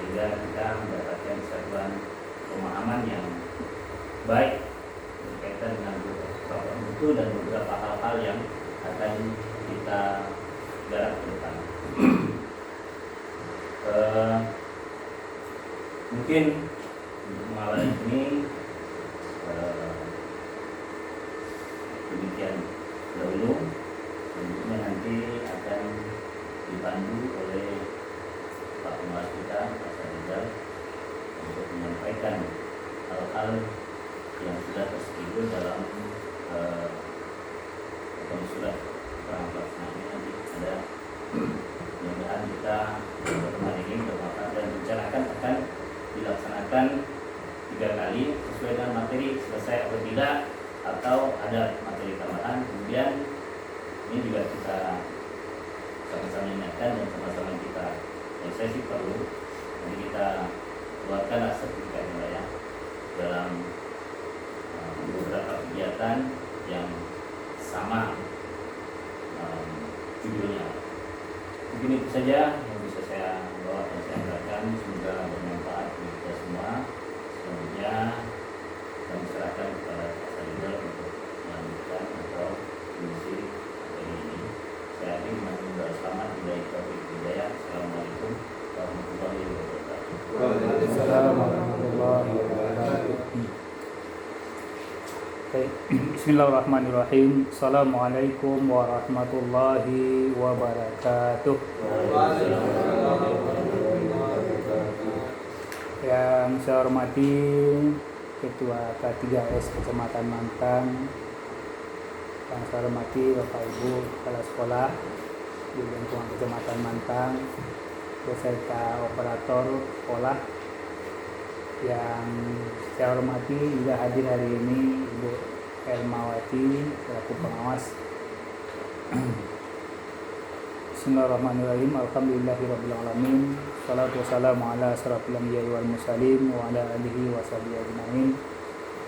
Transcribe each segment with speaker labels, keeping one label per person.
Speaker 1: sehingga kita mendapatkan satuan pemahaman yang baik berkaitan dengan beberapa buku dan beberapa hal-hal yang akan kita garap ke depan. Mungkin untuk mengalami ini demikian dahulu. Selanjutnya nanti akan dipandu oleh Pak Pengawas kita, Pak Sarizal, untuk menyampaikan hal-hal yang sudah tersebut dalam surat perang pelaksanaan. Nanti ada mudah-mudahan kita pertemuan ini bermanfaat dan rencanakan akan dilaksanakan 3 kali sesuai dengan materi, selesai atau tidak, atau ada materi tambahan. Kemudian ini juga kita sama-sama ingatkan dan sama-sama kita sesi perlu jadi kita keluarkan sertifikatnya ya dalam beberapa kegiatan yang sama judulnya. Mungkin itu saja yang bisa saya bawa dan saya katakan, semoga bermanfaat bagi kita semua. Selanjutnya kami serahkan kepada Pak Sarizal untuk melanjutkan atau mengisi materi ini. Saya akhiri dengan selamat hidayah taufik hidayah. Assalamualaikum warahmatullahi wabarakatuh.
Speaker 2: Waalaikumsalam warahmatullahi wabarakatuh. Bismillahirrahmanirrahim. Assalamualaikum warahmatullahi wabarakatuh. Yang saya hormati Ketua K3S Kecamatan Mantang, yang saya hormati Bapak Ibu Kepala Sekolah di lingkungan Kecamatan Mantang, beserta operator sekolah, yang saya hormati juga hadir hari ini Ibu Elmawati selaku pengawas. Bismillahirrahmanirrahim. Alhamdulillahirabbil alamin. Shalatu wassalamu ala asyrafil anbiya'i wal mursalin wa ala alihi washabihi ajmain.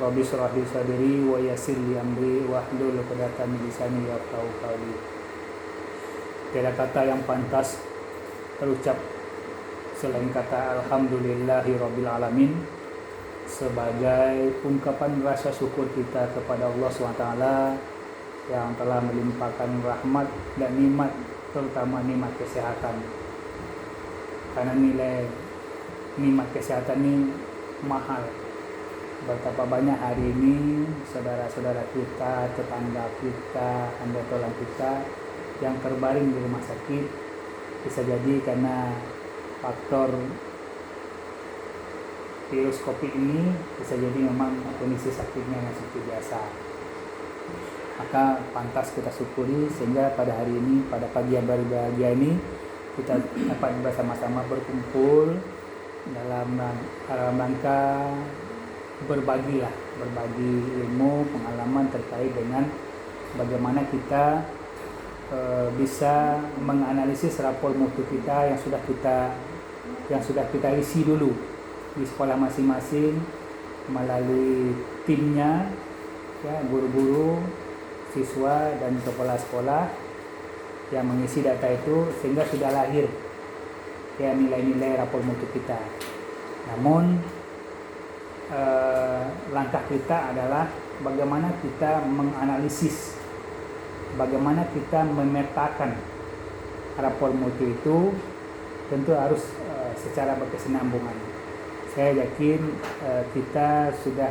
Speaker 2: Rabbi shrah li sadri wa yassir li amri wahlul 'uqdatam min lisani yafqahu qawli. Tiada kata yang pantas terucap selain kata alhamdulillahirabbil alamin sebagai ungkapan rasa syukur kita kepada Allah SWT yang telah melimpahkan rahmat dan nikmat, terutama nikmat kesehatan. Karena nilai nikmat kesehatan ini mahal. Betapa banyak hari ini saudara-saudara kita, tetangga kita, anggota kita yang terbaring di rumah sakit, bisa jadi karena faktor virus COVID ini, bisa jadi memang kondisi sakitnya yang seperti biasa. Maka pantas kita syukuri sehingga pada hari ini, pada pagi yang berbahagia ini, kita dapat bersama-sama berkumpul dalam rangka berbagi ilmu, pengalaman terkait dengan bagaimana kita bisa menganalisis rapor mutu kita yang sudah kita isi dulu di sekolah masing-masing melalui timnya, ya, guru-guru, siswa dan kepala sekolah yang mengisi data itu, sehingga sudah lahir ya nilai-nilai rapor mutu kita. Namun langkah kita adalah bagaimana kita menganalisis, bagaimana kita memetakan rapor mutu itu, tentu harus secara berkesinambungan. Saya yakin kita sudah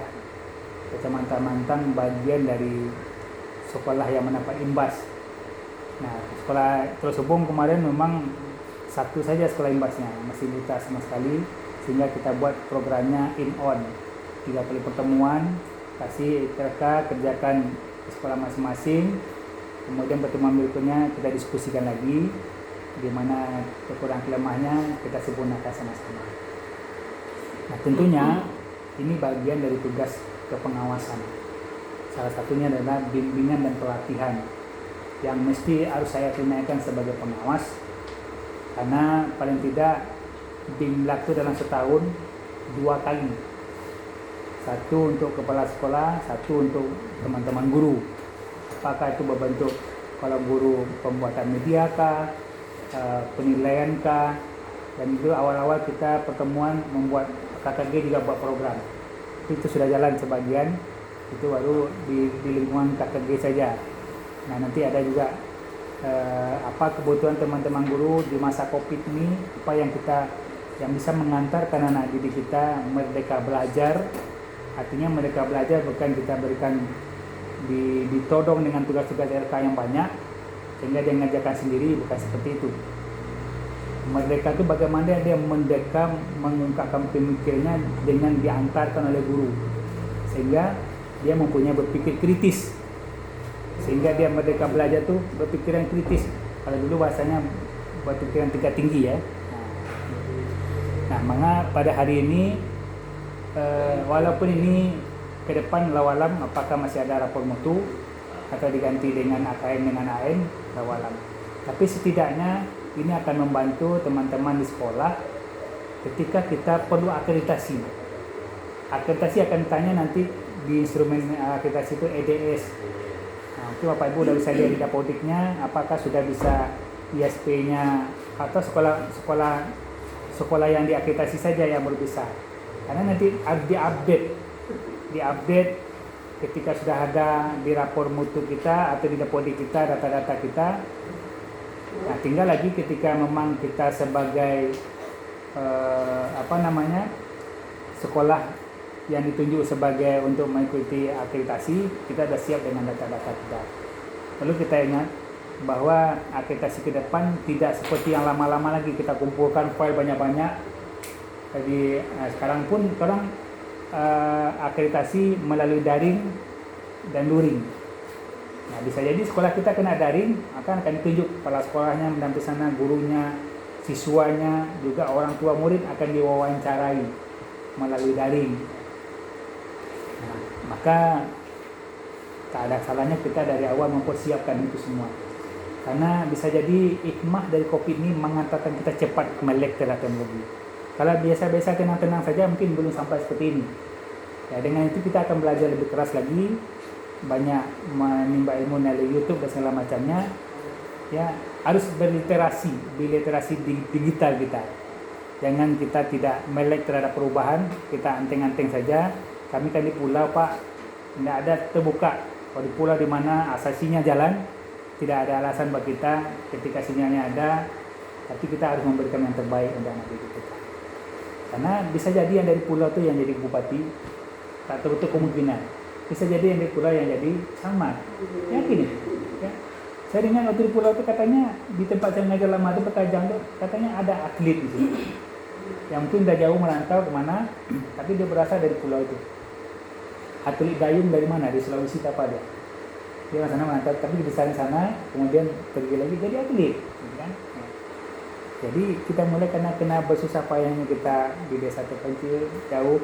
Speaker 2: Kecamatan Mantang bagian dari sekolah yang mendapat imbas. Nah, sekolah Telosubung kemarin memang satu saja sekolah imbasnya, masih buta sama sekali, sehingga kita buat programnya in-on, 3 kali pertemuan, kasih mereka kerjakan di sekolah masing-masing, kemudian pertemuan berikutnya kita diskusikan lagi di mana kekurangan kelemahannya kita sempurnakan sama-sama. Nah, tentunya ini bagian dari tugas kepengawasan. Salah satunya adalah bimbingan dan pelatihan yang mesti harus saya tunaikan sebagai pengawas, karena paling tidak bimlak itu dalam setahun 2 kali, satu untuk kepala sekolah, satu untuk teman-teman guru. Apakah itu berbentuk kalau guru pembuatan media kah, penilaian kah, Dan itu awal-awal kita pertemuan membuat KKG juga buat program. Itu sudah jalan sebagian, itu baru di lingkungan KKG saja. Nah, nanti ada juga apa kebutuhan teman-teman guru di masa Covid ini, apa yang bisa mengantarkan anak didik kita merdeka belajar. Artinya merdeka belajar bukan kita berikan ditodong dengan tugas-tugas RK yang banyak sehingga dia mengerjakan sendiri, bukan seperti itu. Merdeka itu bagaimana dia mendekam mengungkapkan pemikirannya dengan diantarkan oleh guru, sehingga dia mempunyai berpikir kritis, sehingga dia merdeka belajar tuh berpikiran kritis. Kalau dulu bahasanya berpikiran tingkat tinggi ya. Nah, maka pada hari ini walaupun ini ke depan lawalam apakah masih ada rapor mutu atau diganti dengan AKM dengan AM, lawalam. Tapi setidaknya ini akan membantu teman-teman di sekolah ketika kita perlu akreditasi. Akreditasi akan ditanya nanti di instrumen akreditasi itu EDS. Nah, mungkin Bapak Ibu sudah bisa lihat di dapodiknya apakah sudah bisa ISP-nya atau sekolah yang diakreditasi saja yang baru bisa. Karena nanti diupdate ketika sudah ada di rapor mutu kita atau di dapodik kita data-data kita. Nah, tinggal lagi ketika memang kita sebagai sekolah yang ditunjuk sebagai untuk mengikuti akreditasi, kita sudah siap dengan data-data kita. Lalu kita ingat bahwa akreditasi ke depan tidak seperti yang lama-lama lagi kita kumpulkan file banyak-banyak. Jadi sekarang pun orang akreditasi melalui daring dan luring. Nah, bisa jadi sekolah kita kena daring, akan ditunjuk kepala sekolahnya mendampingi sana, gurunya, siswanya, juga orang tua murid akan diwawancarai melalui daring. Nah, maka tak ada salahnya kita dari awal mempersiapkan itu semua. Karena bisa jadi hikmah dari Covid ini mengantarkan kita cepat melek terhadap teknologi. Kalau biasa-biasa tenang-tenang saja mungkin belum sampai seperti ini. Ya, dengan itu kita akan belajar lebih keras lagi, banyak menimba ilmu melalui YouTube dan segala macamnya. Ya, harus berliterasi digital kita. Jangan kita tidak melek terhadap perubahan, kita anteng-anteng saja. Kami kan di pulau, Pak, tidak ada terbuka. Kalau di pulau di mana asasinya jalan, tidak ada alasan bagi kita ketika sinyalnya ada, tapi kita harus memberikan yang terbaik untuk anak didik kita. Karena bisa jadi yang dari pulau itu yang jadi bupati, tak tertutup kemungkinan. Bisa jadi yang di pulau yang jadi camat. Yakin ya? Saya dengar waktu di pulau itu katanya di tempat saya ngajar lama itu Petajang itu katanya ada atlet di sini. Yang mungkin udah jauh merantau kemana, tapi dia berasal dari pulau itu. Atlet dayung dari mana? Di Sulawesi apa dia? Dia sana merantau, tapi di sana kemudian pergi lagi jadi atlet, kan? Jadi kita mulai kena bersusah payahnya kita di desa terpencil jauh.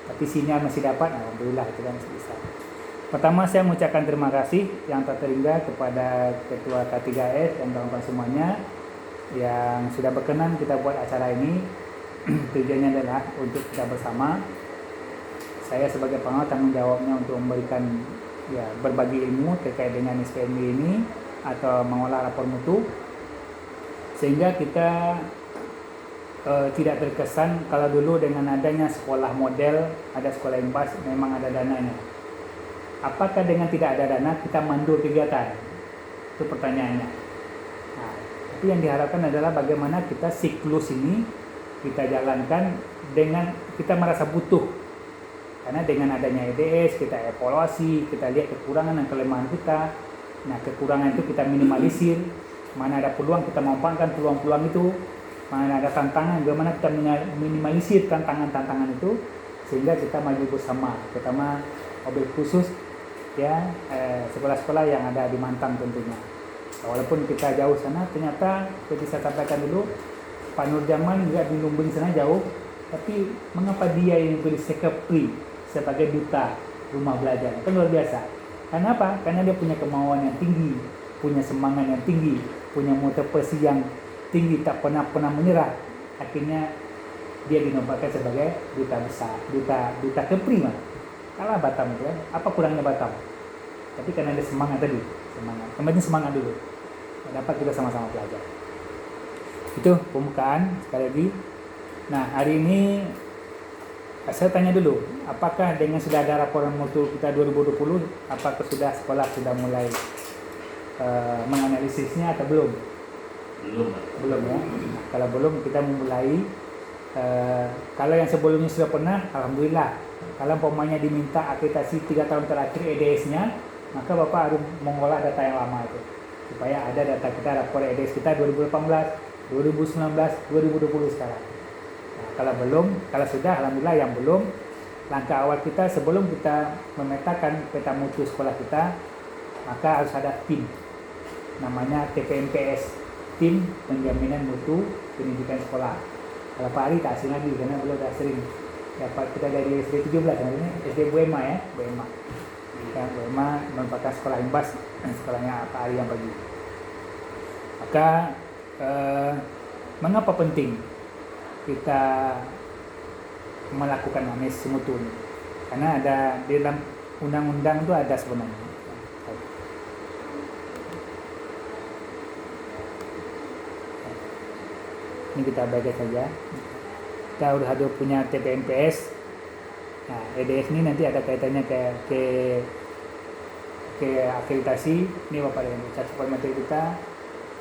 Speaker 2: Tapi sinyal masih dapat, alhamdulillah itu kan masih bisa. Pertama saya mengucapkan terima kasih yang tak terhingga kepada Ketua K3S dan kawan-kawan semuanya yang sudah berkenan kita buat acara ini. Tujuannya adalah untuk kita bersama. Saya sebagai pengawas tanggung jawabnya untuk memberikan berbagi ilmu terkait dengan SPMB ini atau mengolah rapor mutu sehingga kita tidak terkesan kalau dulu dengan adanya sekolah model, ada sekolah imbas, memang ada dananya. Apakah dengan tidak ada dana kita mandul kegiatan? Itu pertanyaannya. Nah, tapi yang diharapkan adalah bagaimana kita siklus ini kita jalankan dengan kita merasa butuh. Karena dengan adanya EDS kita evaluasi, kita lihat kekurangan dan kelemahan kita. Nah, kekurangan itu kita minimalisir. Mana ada peluang kita manfaatkan peluang-peluang itu. Mana ada tantangan, bagaimana kita minimalisir tantangan-tantangan itu sehingga kita maju bersama, terutama mobil khusus ya sekolah-sekolah yang ada di Mantang tentunya. Walaupun kita jauh sana, ternyata seperti saya sampaikan dulu, Pak Nur Jaman juga di Lumbung sana jauh, tapi mengapa dia yang beri sekepri sebagai duta rumah belajar? Itu luar biasa. Karena apa? Karena dia punya kemauan yang tinggi, punya semangat yang tinggi, punya motivasi yang tinggi, tak pernah menyerah. Akhirnya dia dinobatkan sebagai duta besar, duta kepri mah. Kalah Batam itu kan. Apa kurangnya Batam? Tapi karena ada semangat tadi, semangat. Kemarin semangat dulu. Dapat kita sama-sama belajar. Itu pembukaan sekali lagi. Nah, hari ini saya tanya dulu, apakah dengan sudah ada laporan mutu kita 2020, apakah sudah sekolah sudah mulai menganalisisnya atau belum? Belum ya. Nah, kalau belum, kita memulai. Kalau yang sebelumnya sudah pernah, alhamdulillah. Kalau umpamanya diminta akreditasi 3 tahun terakhir EDS-nya, maka Bapak harus mengolah data yang lama itu, supaya ada data kita, rapor EDS kita 2018, 2019, 2020 sekarang. Nah, kalau belum, kalau sudah, alhamdulillah. Yang belum, langkah awal kita sebelum kita memetakan peta mutu sekolah kita, maka harus ada tim, namanya TPMPS, tim penjaminan mutu pendidikan sekolah. Kalau Pak Ari tak asing lagi karena beliau dah sering dapat kita dari SD 17 ini, SD Buema ya, Buema. Yang Buema merupakan sekolah imbas, sekolahnya Pak Ari yang bagi. Maka mengapa penting kita melakukan analisis mutu ini? Karena ada di dalam undang-undang itu ada sebenarnya. Ini kita baca saja. Kita udah ada punya TPMPS. Nah, EDS ini nanti ada kaitannya ke akreditasi. Ini Bapak yang catat materi kita.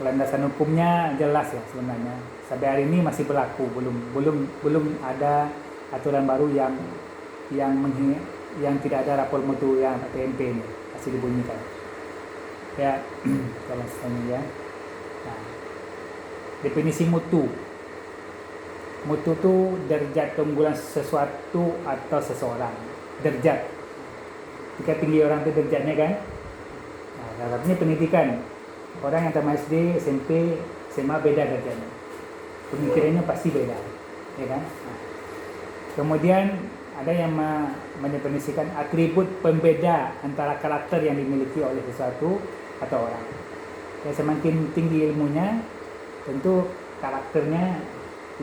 Speaker 2: Landasan hukumnya jelas ya sebenarnya. Sampai hari ini masih berlaku, belum ada aturan baru yang tidak ada rapor mutu yang TMP ini masih dibunyikan. Ya, kalau selanjutnya ya. Nah, definisi mutu. Mutu itu derajat keunggulan sesuatu atau seseorang. Derajat. Jika tinggi orang itu derajatnya kan. Nah, dalamnya pendidikan. Orang yang tamat SD, SMP, SMA beda derajatnya. Pemikirannya pasti beda, ya kan? Nah, kemudian ada yang mendefinisikan atribut pembeda antara karakter yang dimiliki oleh sesuatu atau orang. Ya, semakin tinggi ilmunya, tentu karakternya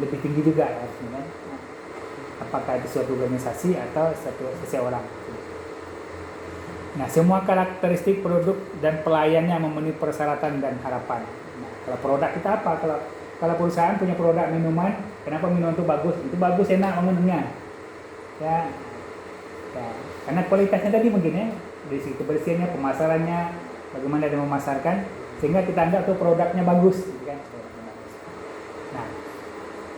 Speaker 2: lebih tinggi juga ya, kan? Apakah itu suatu organisasi atau seseorang. Nah, semua karakteristik produk dan pelayannya memenuhi persyaratan dan harapan. Nah, kalau produk kita apa? Kalau perusahaan punya produk minuman, kenapa minuman itu bagus? Itu bagus, enak meminumnya. Ya, karena kualitasnya tadi mungkin ya, dari segi kebersihannya, pemasarannya, bagaimana dia memasarkan, sehingga kita anggap tuh produknya bagus. Kan? Nah,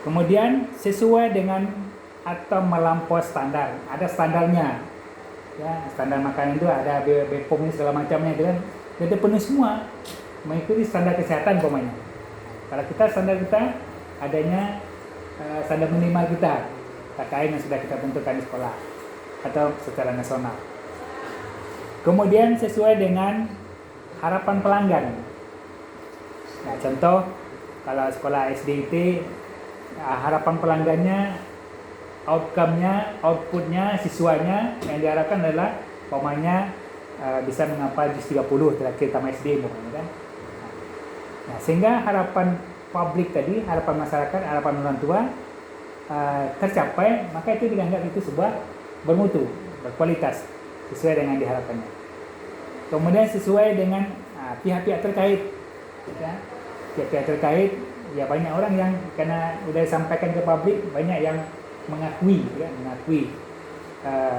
Speaker 2: kemudian sesuai dengan atau melampaui standar, ada standarnya. Ya, standar makanan itu ada BPOM ini segala macamnya kan, jadi penuh semua mengikuti standar kesehatan pokoknya. Kalau kita standar kita adanya standar minimal kita KKM yang sudah kita tentukan di sekolah atau secara nasional. Kemudian sesuai dengan harapan pelanggan. Nah, contoh kalau sekolah SDIT, harapan pelanggannya, outputnya, siswanya yang diharapkan adalah umpamanya bisa menghafal juz 30 terakhir tamat SD kan. Nah, sehingga harapan publik tadi, harapan masyarakat, harapan orang tua tercapai, maka itu dianggap itu sebuah bermutu, berkualitas, sesuai dengan diharapkannya. Kemudian sesuai dengan pihak-pihak terkait, ya. Pihak-pihak terkait, ya banyak orang yang karena sudah disampaikan ke publik, banyak yang mengakui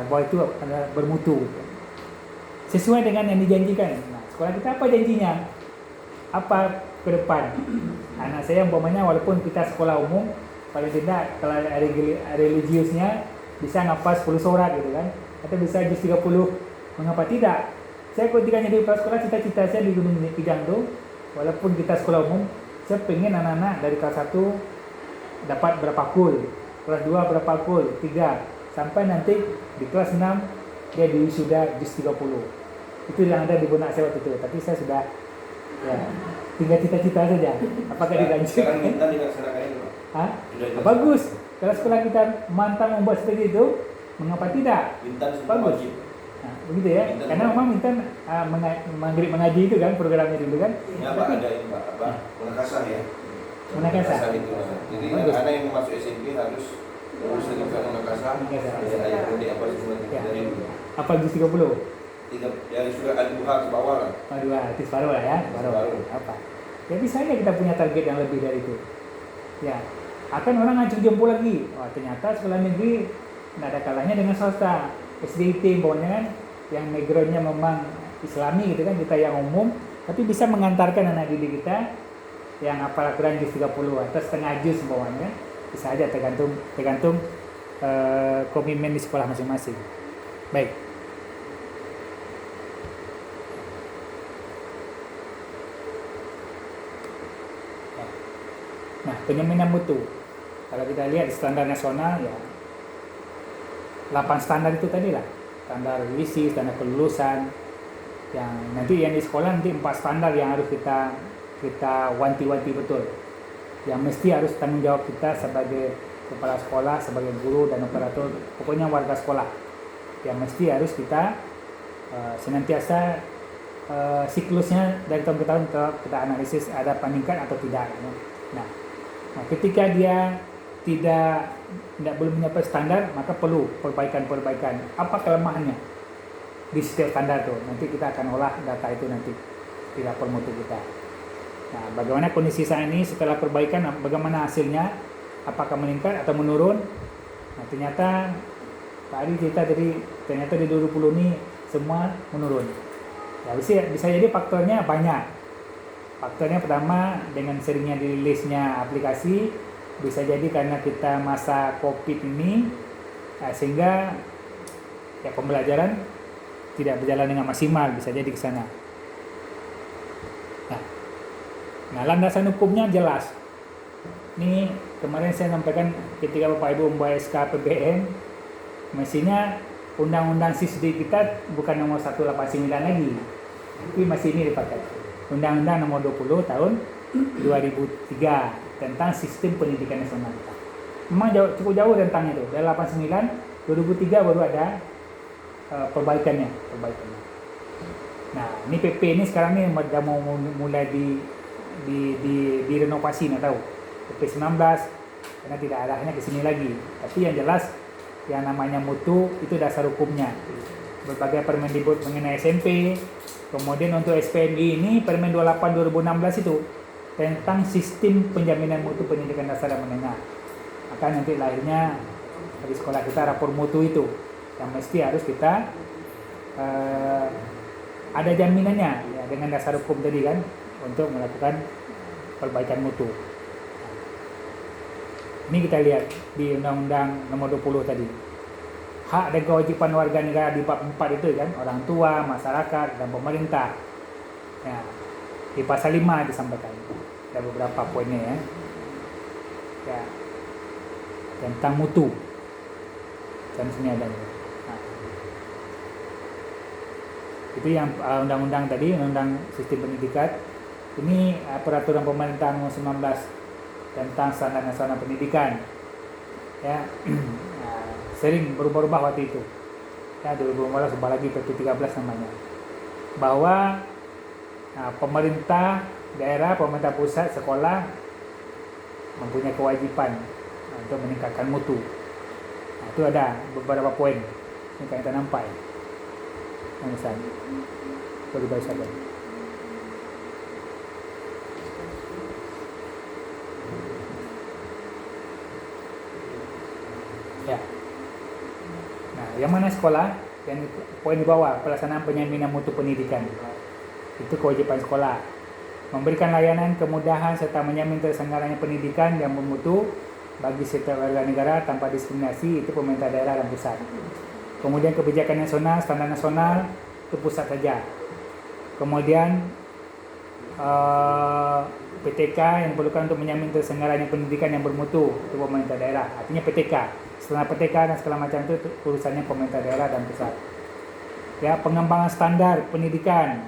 Speaker 2: bahwa itu bermutu, sesuai dengan yang dijanjikan. Nah, sekolah kita apa janjinya? Apa ke depan? Anak saya umpamanya walaupun kita sekolah umum, paling tidak kalau religiusnya bisa ngapal 10 surat gitu kan, atau bisa juz 30. Mengapa tidak? Saya ketika jadi kepala sekolah, cita-cita saya di Gunung Kijang tuh, walaupun kita sekolah umum, saya pengen anak-anak dari kelas 1 dapat berapa kul, kelas 2 berapa kul, 3, sampai nanti di kelas 6 dia sudah juz 30. Itu yang ada di benak saya waktu itu. Tapi saya sudah ya tinggal cita-cita saja. Apakah dilanjut?
Speaker 3: Sekarang minta dilaksanakan itu, Pak.
Speaker 2: Hah? Bagus. Kalau sekolah kita mantap membuat seperti itu, mengapa tidak?
Speaker 3: Bintan
Speaker 2: bagus.
Speaker 3: Wajib.
Speaker 2: Nah, begitu ya.
Speaker 3: Bintan
Speaker 2: karena memang Bintan mengaji itu kan programnya dulu kan.
Speaker 3: Ya Pak, ada ini Pak, apa? Menakasah ya.
Speaker 2: Menakasah.
Speaker 3: Itu. Jadi anak yang mau masuk SMP harus sertifikat menakasah. Ya, ayat kode apa semua dari dulu.
Speaker 2: Apa juz 30?
Speaker 3: Ya sudah ada buka ke bawah lah.
Speaker 2: Itu separuh lah ya. Separuh. Apa? Ya bisa aja kita punya target yang lebih dari itu. Ya, akan orang ngacung jempol lagi. Wah, ternyata sekolah negeri tidak ada kalahnya dengan swasta. SDIT pokoknya kan, yang backgroundnya memang Islami gitu kan, kita yang umum, tapi bisa mengantarkan anak didik kita yang hafal Quran juz 30 atau setengah juz pokoknya, bisa aja tergantung komitmen di sekolah masing-masing. Baik. Nah, penjaminan mutu. Kalau kita lihat standar nasional ya 8 standar itu tadi lah. Standar visi, standar kelulusan. Yang nanti yang di sekolah nanti 4 standar yang harus kita wanti-wanti betul. Yang mesti harus tanggung jawab kita sebagai kepala sekolah, sebagai guru dan operator, pokoknya warga sekolah. Yang mesti harus kita senantiasa siklusnya dari tahun ke tahun kita analisis ada peningkat atau tidak. Nah, ketika dia tidak belum mencapai standar, maka perlu perbaikan. Apa kelemahannya di setiap standar itu? Nanti kita akan olah data itu nanti di rapor mutu kita. Nah, bagaimana kondisi saat ini setelah perbaikan, bagaimana hasilnya? Apakah meningkat atau menurun? Nah, ternyata tadi kita ternyata di 2020 ini semua menurun. Ya, bisa jadi faktornya banyak. Faktornya pertama dengan seringnya dirilisnya aplikasi, bisa jadi karena kita masa COVID ini sehingga ya pembelajaran tidak berjalan dengan maksimal, bisa jadi ke sana. Nah, landasan hukumnya jelas. Ini kemarin saya sampaikan ketika Bapak Ibu membuat SK PBN, mestinya undang-undang SISDI kita bukan nomor 189 lagi, tapi masih ini dipakai. Undang-undang nomor 20 tahun 2003 tentang sistem pendidikan nasional. Memang cukup jauh tentang itu. Dari 89, 2003 baru ada perbaikannya. Nah, ini PP ini sekarang ini sudah mau mulai direnovasi, nggak tahu. PP 19 karena tidak arahnya ke sini lagi. Tapi yang jelas yang namanya mutu itu dasar hukumnya. Berbagai Permendikbud mengenai SMP, kemudian untuk SPMI ini Permen 28 2016 itu tentang sistem penjaminan mutu pendidikan dasar dan menengah. Maka nanti lahirnya di sekolah kita rapor mutu itu yang mesti harus kita ada jaminannya ya, dengan dasar hukum tadi kan untuk melakukan perbaikan mutu. Ini kita lihat di Undang-Undang nomor 20 tadi. Hak dan kewajiban warga negara di bab 4 itu kan, orang tua, masyarakat, dan pemerintah. Ya, di pasal 5 disampaikan. Ada beberapa poinnya ya. Ya. Tentang mutu. Dan sini ada. Nah. Itu yang undang-undang tadi, undang sistem pendidikan. Ini peraturan pemerintah nomor 19 tentang standar nasional pendidikan. Ya. Sering berubah-ubah waktu itu. Ya, 2015 ubah lagi PP 13 namanya. Bahwa pemerintah daerah, pemerintah pusat, sekolah mempunyai kewajiban untuk meningkatkan mutu. Nah, itu ada beberapa poin. Ini kita nampak. Misalnya, boleh baca. Ya. Nah, yang mana sekolah? Yang poin di bawah, pelaksanaan penjaminan mutu pendidikan. Itu kewajiban sekolah. Memberikan layanan, kemudahan serta menjamin terselenggaranya pendidikan yang bermutu bagi setiap warga negara tanpa diskriminasi, itu pemerintah daerah dan pusat. Kemudian kebijakan nasional, standar nasional itu pusat saja. Kemudian PTK yang diperlukan untuk menjamin terselenggaranya pendidikan yang bermutu, itu pemerintah daerah. Artinya PTK. Setelah PTK dan segala macam itu urusannya pemerintah daerah dan pusat. Ya, pengembangan standar pendidikan,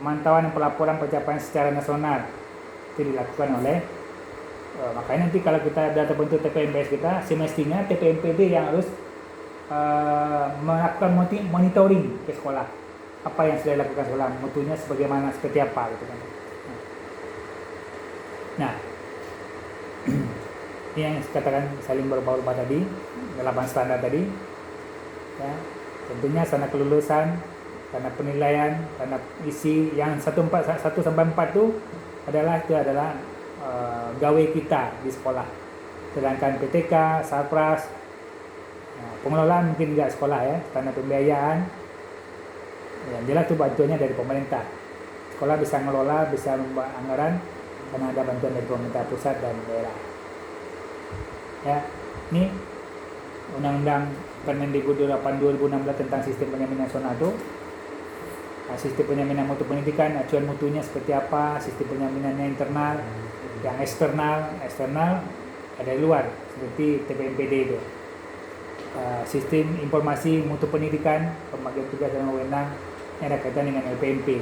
Speaker 2: pemantauan dan pelaporan pencapaian secara nasional itu dilakukan oleh makanya nanti kalau kita sudah terbentuk TPMPS kita, semestinya TPMPD yang harus melakukan monitoring ke sekolah. Apa yang sudah dilakukan sekolah, mutunya sebagaimana, seperti apa gitu kan. Nah, ini yang katakan saling berubah-ubah tadi, 8 standar tadi. Ya, tentunya standar kelulusan, standar penilaian, standar isi yang 1 sampai 4 itu adalah gawe kita di sekolah. Sedangkan PTK, Sarpras, pengelolaan mungkin enggak sekolah ya, karena pembiayaan. Ya, jelas itu bantuannya dari pemerintah. Sekolah bisa ngelola, bisa membuat anggaran karena ada bantuan dari pemerintah pusat dan daerah. Ya, ini Undang-Undang Permendikbud 8 2016 tentang sistem penjaminan nasional itu. Sistem penjaminan mutu pendidikan, acuan mutunya seperti apa, sistem penjaminannya internal, yang eksternal ada di luar seperti TPMPD itu. Sistem informasi mutu pendidikan, pembagian tugas dan wewenang yang ada kaitan dengan LPMP.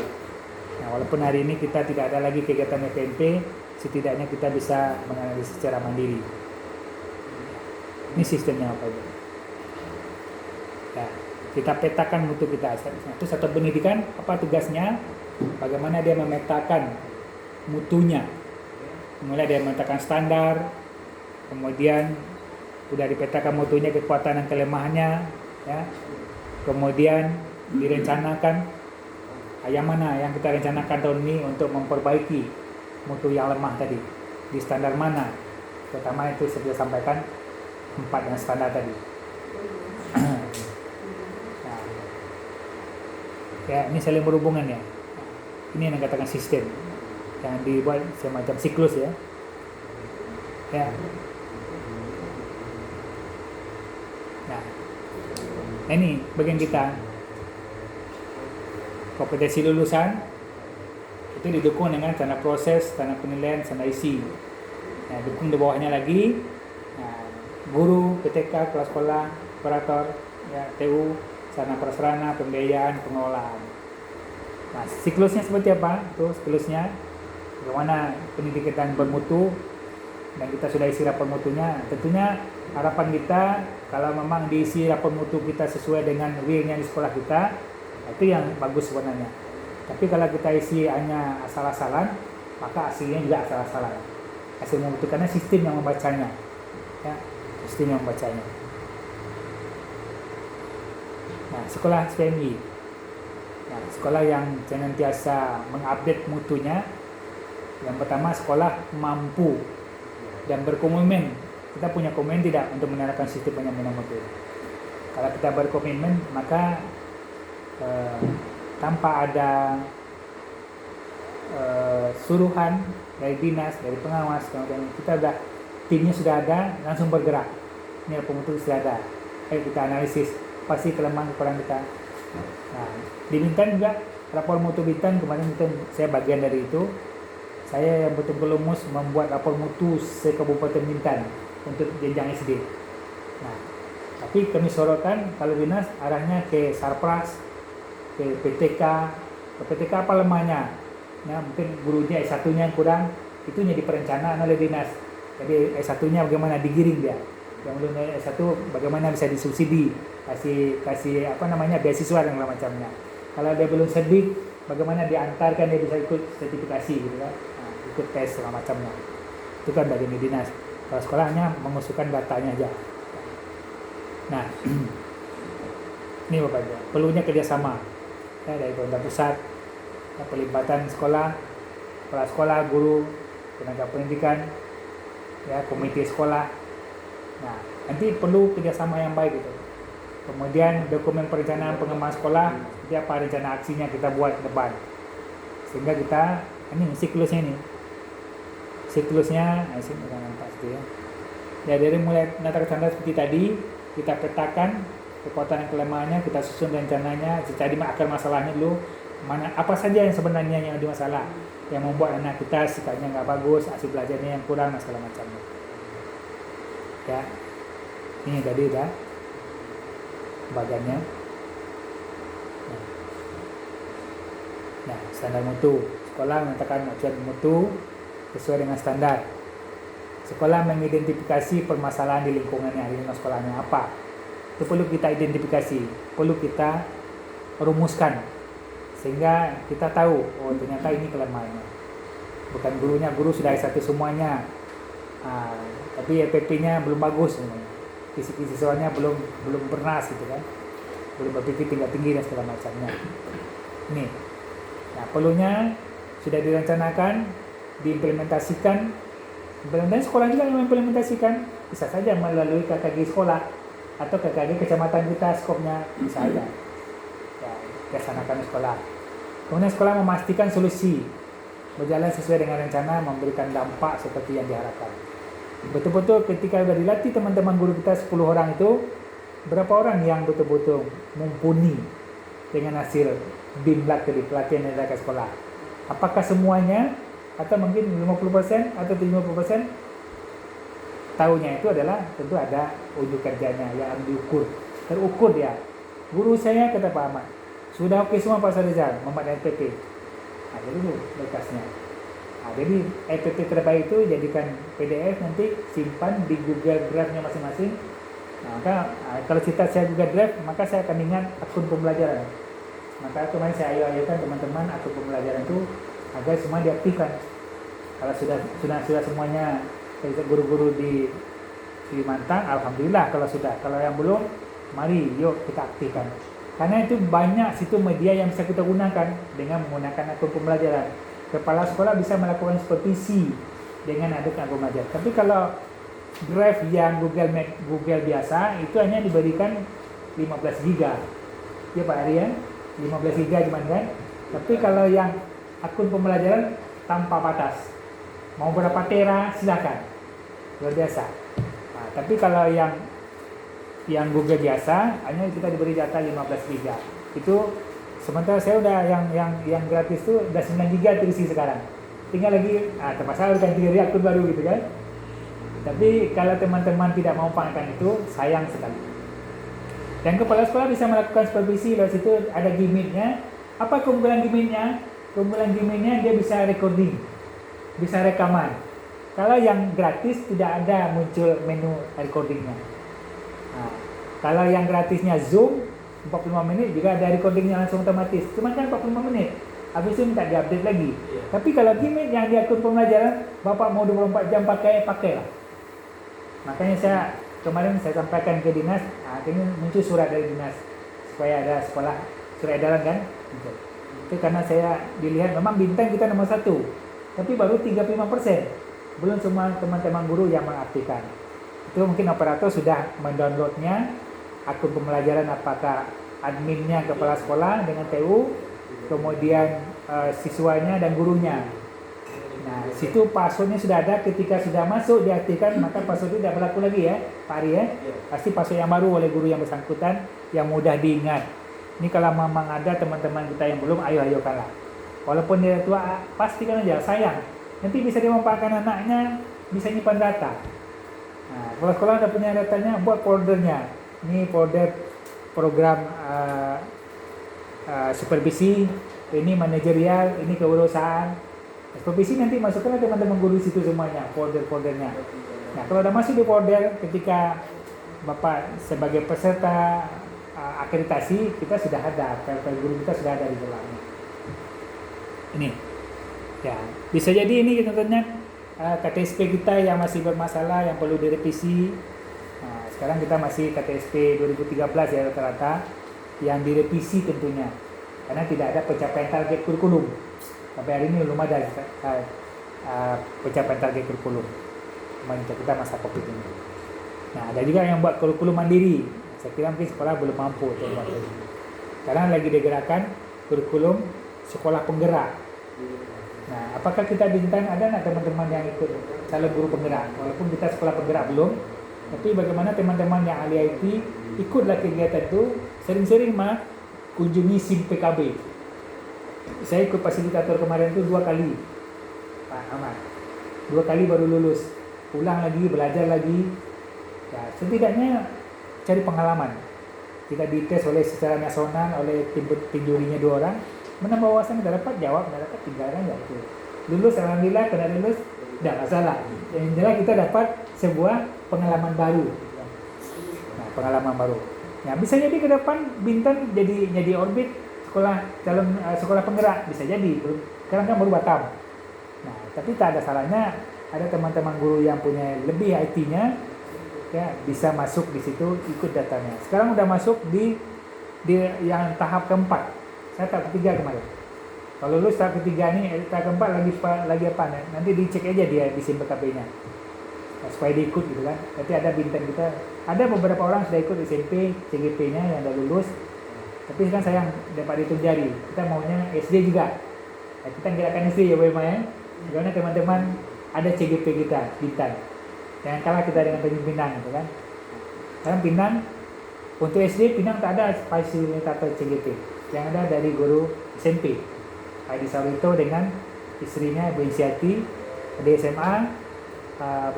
Speaker 2: Nah, walaupun hari ini kita tidak ada lagi kegiatan LPMP, setidaknya kita bisa menganalisis secara mandiri. Ini sistemnya apa itu? Ya, kita petakan mutu kita. Itu satu pendidikan, apa tugasnya? Bagaimana dia memetakan mutunya? Mulai dia memetakan standar, kemudian sudah dipetakan mutunya, kekuatan dan kelemahannya, ya. Kemudian direncanakan yang mana yang kita rencanakan tahun ini untuk memperbaiki mutu yang lemah tadi, di standar mana, terutama itu saya sudah sampaikan 4 yang standar tadi. Nah, ya, ini saling berhubungan ya. Ini yang dikatakan sistem yang dibuat semacam siklus ya. Ya. Nah, ini bagian kita. Kompetensi lulusan itu didukung dengan tanda proses, tanda penilaian, tanda isi. Nah, dukung di bawahnya lagi, nah, guru, PTK, kepala sekolah, operator, ya, TU, sarana prasarana, pembiayaan, pengelolaan. Nah, siklusnya seperti apa? Itu siklusnya bagaimana pendidikan bermutu, dan kita sudah isi rapor mutunya. Tentunya harapan kita kalau memang diisi rapor mutu kita sesuai dengan will-nya di sekolah kita, itu yang bagus sebenarnya. Tapi kalau kita isi hanya asal-asalan, maka hasilnya juga asal-asalan. Hasil mutu karena sistem yang membacanya, ya, sistem yang membacanya. Nah, sekolah SPMI, nah, sekolah yang senantiasa mengupdate mutunya. Yang pertama, sekolah mampu dan berkomitmen. Kita punya komitmen tidak untuk menerapkan sistem penjaminan mutu. Kalau kita berkomitmen, maka tanpa ada suruhan dari dinas, dari pengawas, kemudian kita sudah timnya sudah ada, langsung bergerak. Ini pemutu sudah ada. Ayo kita analisis pasti kelemahan kekurangan kita. Nah, di Bintan juga rapor mutu Bintan kemarin itu saya bagian dari itu. Saya yang betul-betul lumus membuat rapor mutu se-Kabupaten Bintan untuk jenjang SD. Nah, tapi kami sorotkan kalau dinas arahnya ke Sarpras, ke PTK. Ke PTK apa lemahnya? Ya, mungkin gurunya S1-nya yang kurang, itu jadi perencanaan oleh dinas. Jadi S1-nya bagaimana digiring dia. Yang belum S1 bagaimana bisa disubsidi, kasih apa namanya beasiswa dan macamnya. Kalau dia belum sedih, bagaimana diantarkan dia bisa ikut sertifikasi gitu kan. Nah, ikut tes segala macamnya. Itu kan bagian dinas. Kalau sekolahnya mengusulkan datanya aja. Nah, ini Bapak Ibu, perlunya kerjasama ya, dari pemerintah pusat, ya, pelibatan sekolah, kepala sekolah, guru, tenaga pendidikan, ya, komite sekolah. Nah, nanti perlu kerjasama yang baik itu. Kemudian dokumen perencanaan pengembangan sekolah, seperti apa rencana aksinya kita buat depan. Sehingga kita, ini siklusnya ini. Siklusnya, sini kita nampak situ ya. Ya, dari mulai penata standar seperti tadi, kita petakan kekuatan dan kelemahannya, kita susun rencananya, cari akar masalahnya dulu, mana apa saja yang sebenarnya yang ada masalah, yang membuat anak kita sikapnya nggak bagus, hasil belajarnya yang kurang dan segala macamnya. Ya, ini tadi dah bagiannya. Nah, standar mutu, sekolah menyatakan acuan mutu sesuai dengan standar. Sekolah mengidentifikasi permasalahan di lingkungannya, di sekolahnya apa. Itu perlu kita identifikasi, perlu kita rumuskan sehingga kita tahu, oh ternyata ini kelemahannya. Bukan gurunya, guru sudah S1 semuanya, tapi EPP-nya belum bagus, kisi-kisi siswanya belum bernas gitu kan, belum berpikir tinggi dan segala macamnya. Ini, nah perlunya sudah direncanakan, diimplementasikan Dan sekolah juga yang mengimplementasikan, bisa saja melalui KKG sekolah atau KKG kecamatan kita, skopnya bisa aja ya, laksanakan sekolah. Kemudian sekolah memastikan solusi berjalan sesuai dengan rencana, memberikan dampak seperti yang diharapkan. Betul-betul ketika sudah dilatih teman-teman guru kita 10 orang itu, berapa orang yang betul-betul mumpuni dengan hasil BIMLAT tadi, pelatihan yang dilakukan sekolah? Apakah semuanya, atau mungkin 50% atau 70%? Tahunya itu adalah tentu ada unjuk kerjanya yang diukur, terukur dia. Guru saya kata Pak Ahmad, sudah oke semua Pak Sarizal, memadai LPP. Ada dulu berkasnya. Jadi LPP terbaik itu jadikan PDF, nanti simpan di Google Drive-nya masing-masing. Maka kalau cita saya Google Drive, maka saya akan ingat akun pembelajaran. Maka kemarin saya ayo-ayokan teman-teman akun pembelajaran itu agar semua diaktifkan. Kalau sudah semuanya guru-guru di Mantang, alhamdulillah. Kalau sudah, kalau yang belum, mari yuk kita aktifkan. Karena itu banyak situ media yang bisa kita gunakan dengan menggunakan akun pembelajaran. Kepala sekolah bisa melakukan supervisi dengan adanya akun pembelajaran. Tapi kalau drive yang Google biasa itu hanya diberikan 15 GB. Ya Pak Arya, 15 GB cuman kan. Tapi kalau yang akun pembelajaran tanpa batas, mau berapa tera silakan, luar biasa. Nah, tapi kalau yang Google biasa hanya kita diberi data 15 GB. Itu sementara saya udah yang gratis itu udah 9 GB terisi sekarang. Tinggal lagi terpaksa harus ganti akun baru gitu kan. Tapi kalau teman-teman tidak mau pakai itu, sayang sekali. Dan kepala sekolah bisa melakukan supervisi lewat situ, ada gimmicknya. Apa keunggulan gimmicknya? Keunggulan gimmicknya dia bisa recording, bisa rekaman. Kalau yang gratis tidak ada muncul menu recordingnya. Nah, kalau yang gratisnya Zoom 45 menit juga ada recordingnya langsung otomatis. Cuma kan 45 menit. Habis itu minta diupdate lagi. Tapi kalau gimmick yang di akun pembelajaran, Bapak mau 24 jam pakailah. Makanya saya kemarin saya sampaikan ke dinas, ini muncul surat dari dinas supaya ada sekolah surat edaran kan. Itu karena saya dilihat memang bintang kita nomor 1, tapi baru 35%. Belum semua teman-teman guru yang mengaktifkan. Itu mungkin operator sudah mendownloadnya akun pembelajaran, apakah adminnya kepala sekolah dengan TU, kemudian siswanya dan gurunya. Nah, situ passwordnya sudah ada. Ketika sudah masuk diaktifkan, maka password tidak berlaku lagi ya Pak Ari ya. Pasti password yang baru oleh guru yang bersangkutan yang mudah diingat. Ini kalau memang ada teman-teman kita yang belum, ayo-ayokanlah. Walaupun dia tua, pastikan aja, sayang. Nanti bisa dimanfaatkan anaknya, bisa nyimpan data. Nah, kalau sekolah udah punya datanya, buat foldernya. Ini folder program supervisi, ini manajerial, ini kewirausahaan. Supervisi nanti masukkan teman-teman guru situ semuanya, folder-foldernya. Nah, kalau udah masuk di folder, ketika Bapak sebagai peserta akreditasi, kita sudah ada, file guru kita sudah ada di dalamnya. Ini, ya bisa jadi ini tentunya KTSP kita yang masih bermasalah, yang perlu direvisi. Nah, sekarang kita masih KTSP 2013 ya rata-rata, yang direvisi tentunya, karena tidak ada pencapaian target kurikulum. Sampai hari ini belum ada pencapaian target kurikulum. Kita masa COVID ini. Nah, ada juga yang buat kurikulum mandiri. Saya kira mungkin sekolah belum mampu untuk buat ini. Sekarang lagi digerakkan kurikulum sekolah penggerak. Nah, apakah kita di Bintan ada teman-teman yang ikut calon guru penggerak? Walaupun kita sekolah penggerak belum, tapi bagaimana teman-teman yang ahli IT ikutlah kegiatan itu, sering-sering kunjungi SIM PKB. Saya ikut fasilitator kemarin itu 2 kali, Pak Ahmad. 2 kali baru lulus, pulang lagi, belajar lagi. Ya, setidaknya cari pengalaman. Kita dites secara nasional oleh tim jurinya 2 orang, menambah wawasan, kita dapat jawab, tidak dapat 3 orang ya itu. Lulus, alhamdulillah, kena lulus, tidak masalah. Yang jelas kita dapat sebuah pengalaman baru. Nah, pengalaman baru. Nah, bisa jadi ke depan Bintan jadi orbit sekolah penggerak, bisa jadi. Sekarang kan baru Batam. Nah, tapi tak ada salahnya ada teman-teman guru yang punya lebih IT-nya, ya bisa masuk di situ, ikut datanya. Sekarang udah masuk di yang tahap keempat. Saya tahap ketiga kemarin. Kalau lulus tahap ketiga ni, tahap keempat lagi apa? Nanti dicek aja dia di SIM PKP-nya. Supaya diikut gitu kan. Nanti ada bintang kita. Ada beberapa orang sudah ikut SMP, CGP-nya yang dah lulus. Tapi kan sayang dapat dihitung jari. Kita maunya SD juga. Kita gerakan SD ya Bapak ya. Karena teman-teman ada CGP kita, bintang. Jangan kalah kita dengan Pinang gitu kan. Sekarang Pinang untuk SD Pinang tak ada fasilitator CGP. Yang ada dari guru SMP. Adi Sawito dengan istrinya Bu Insiati, di SMA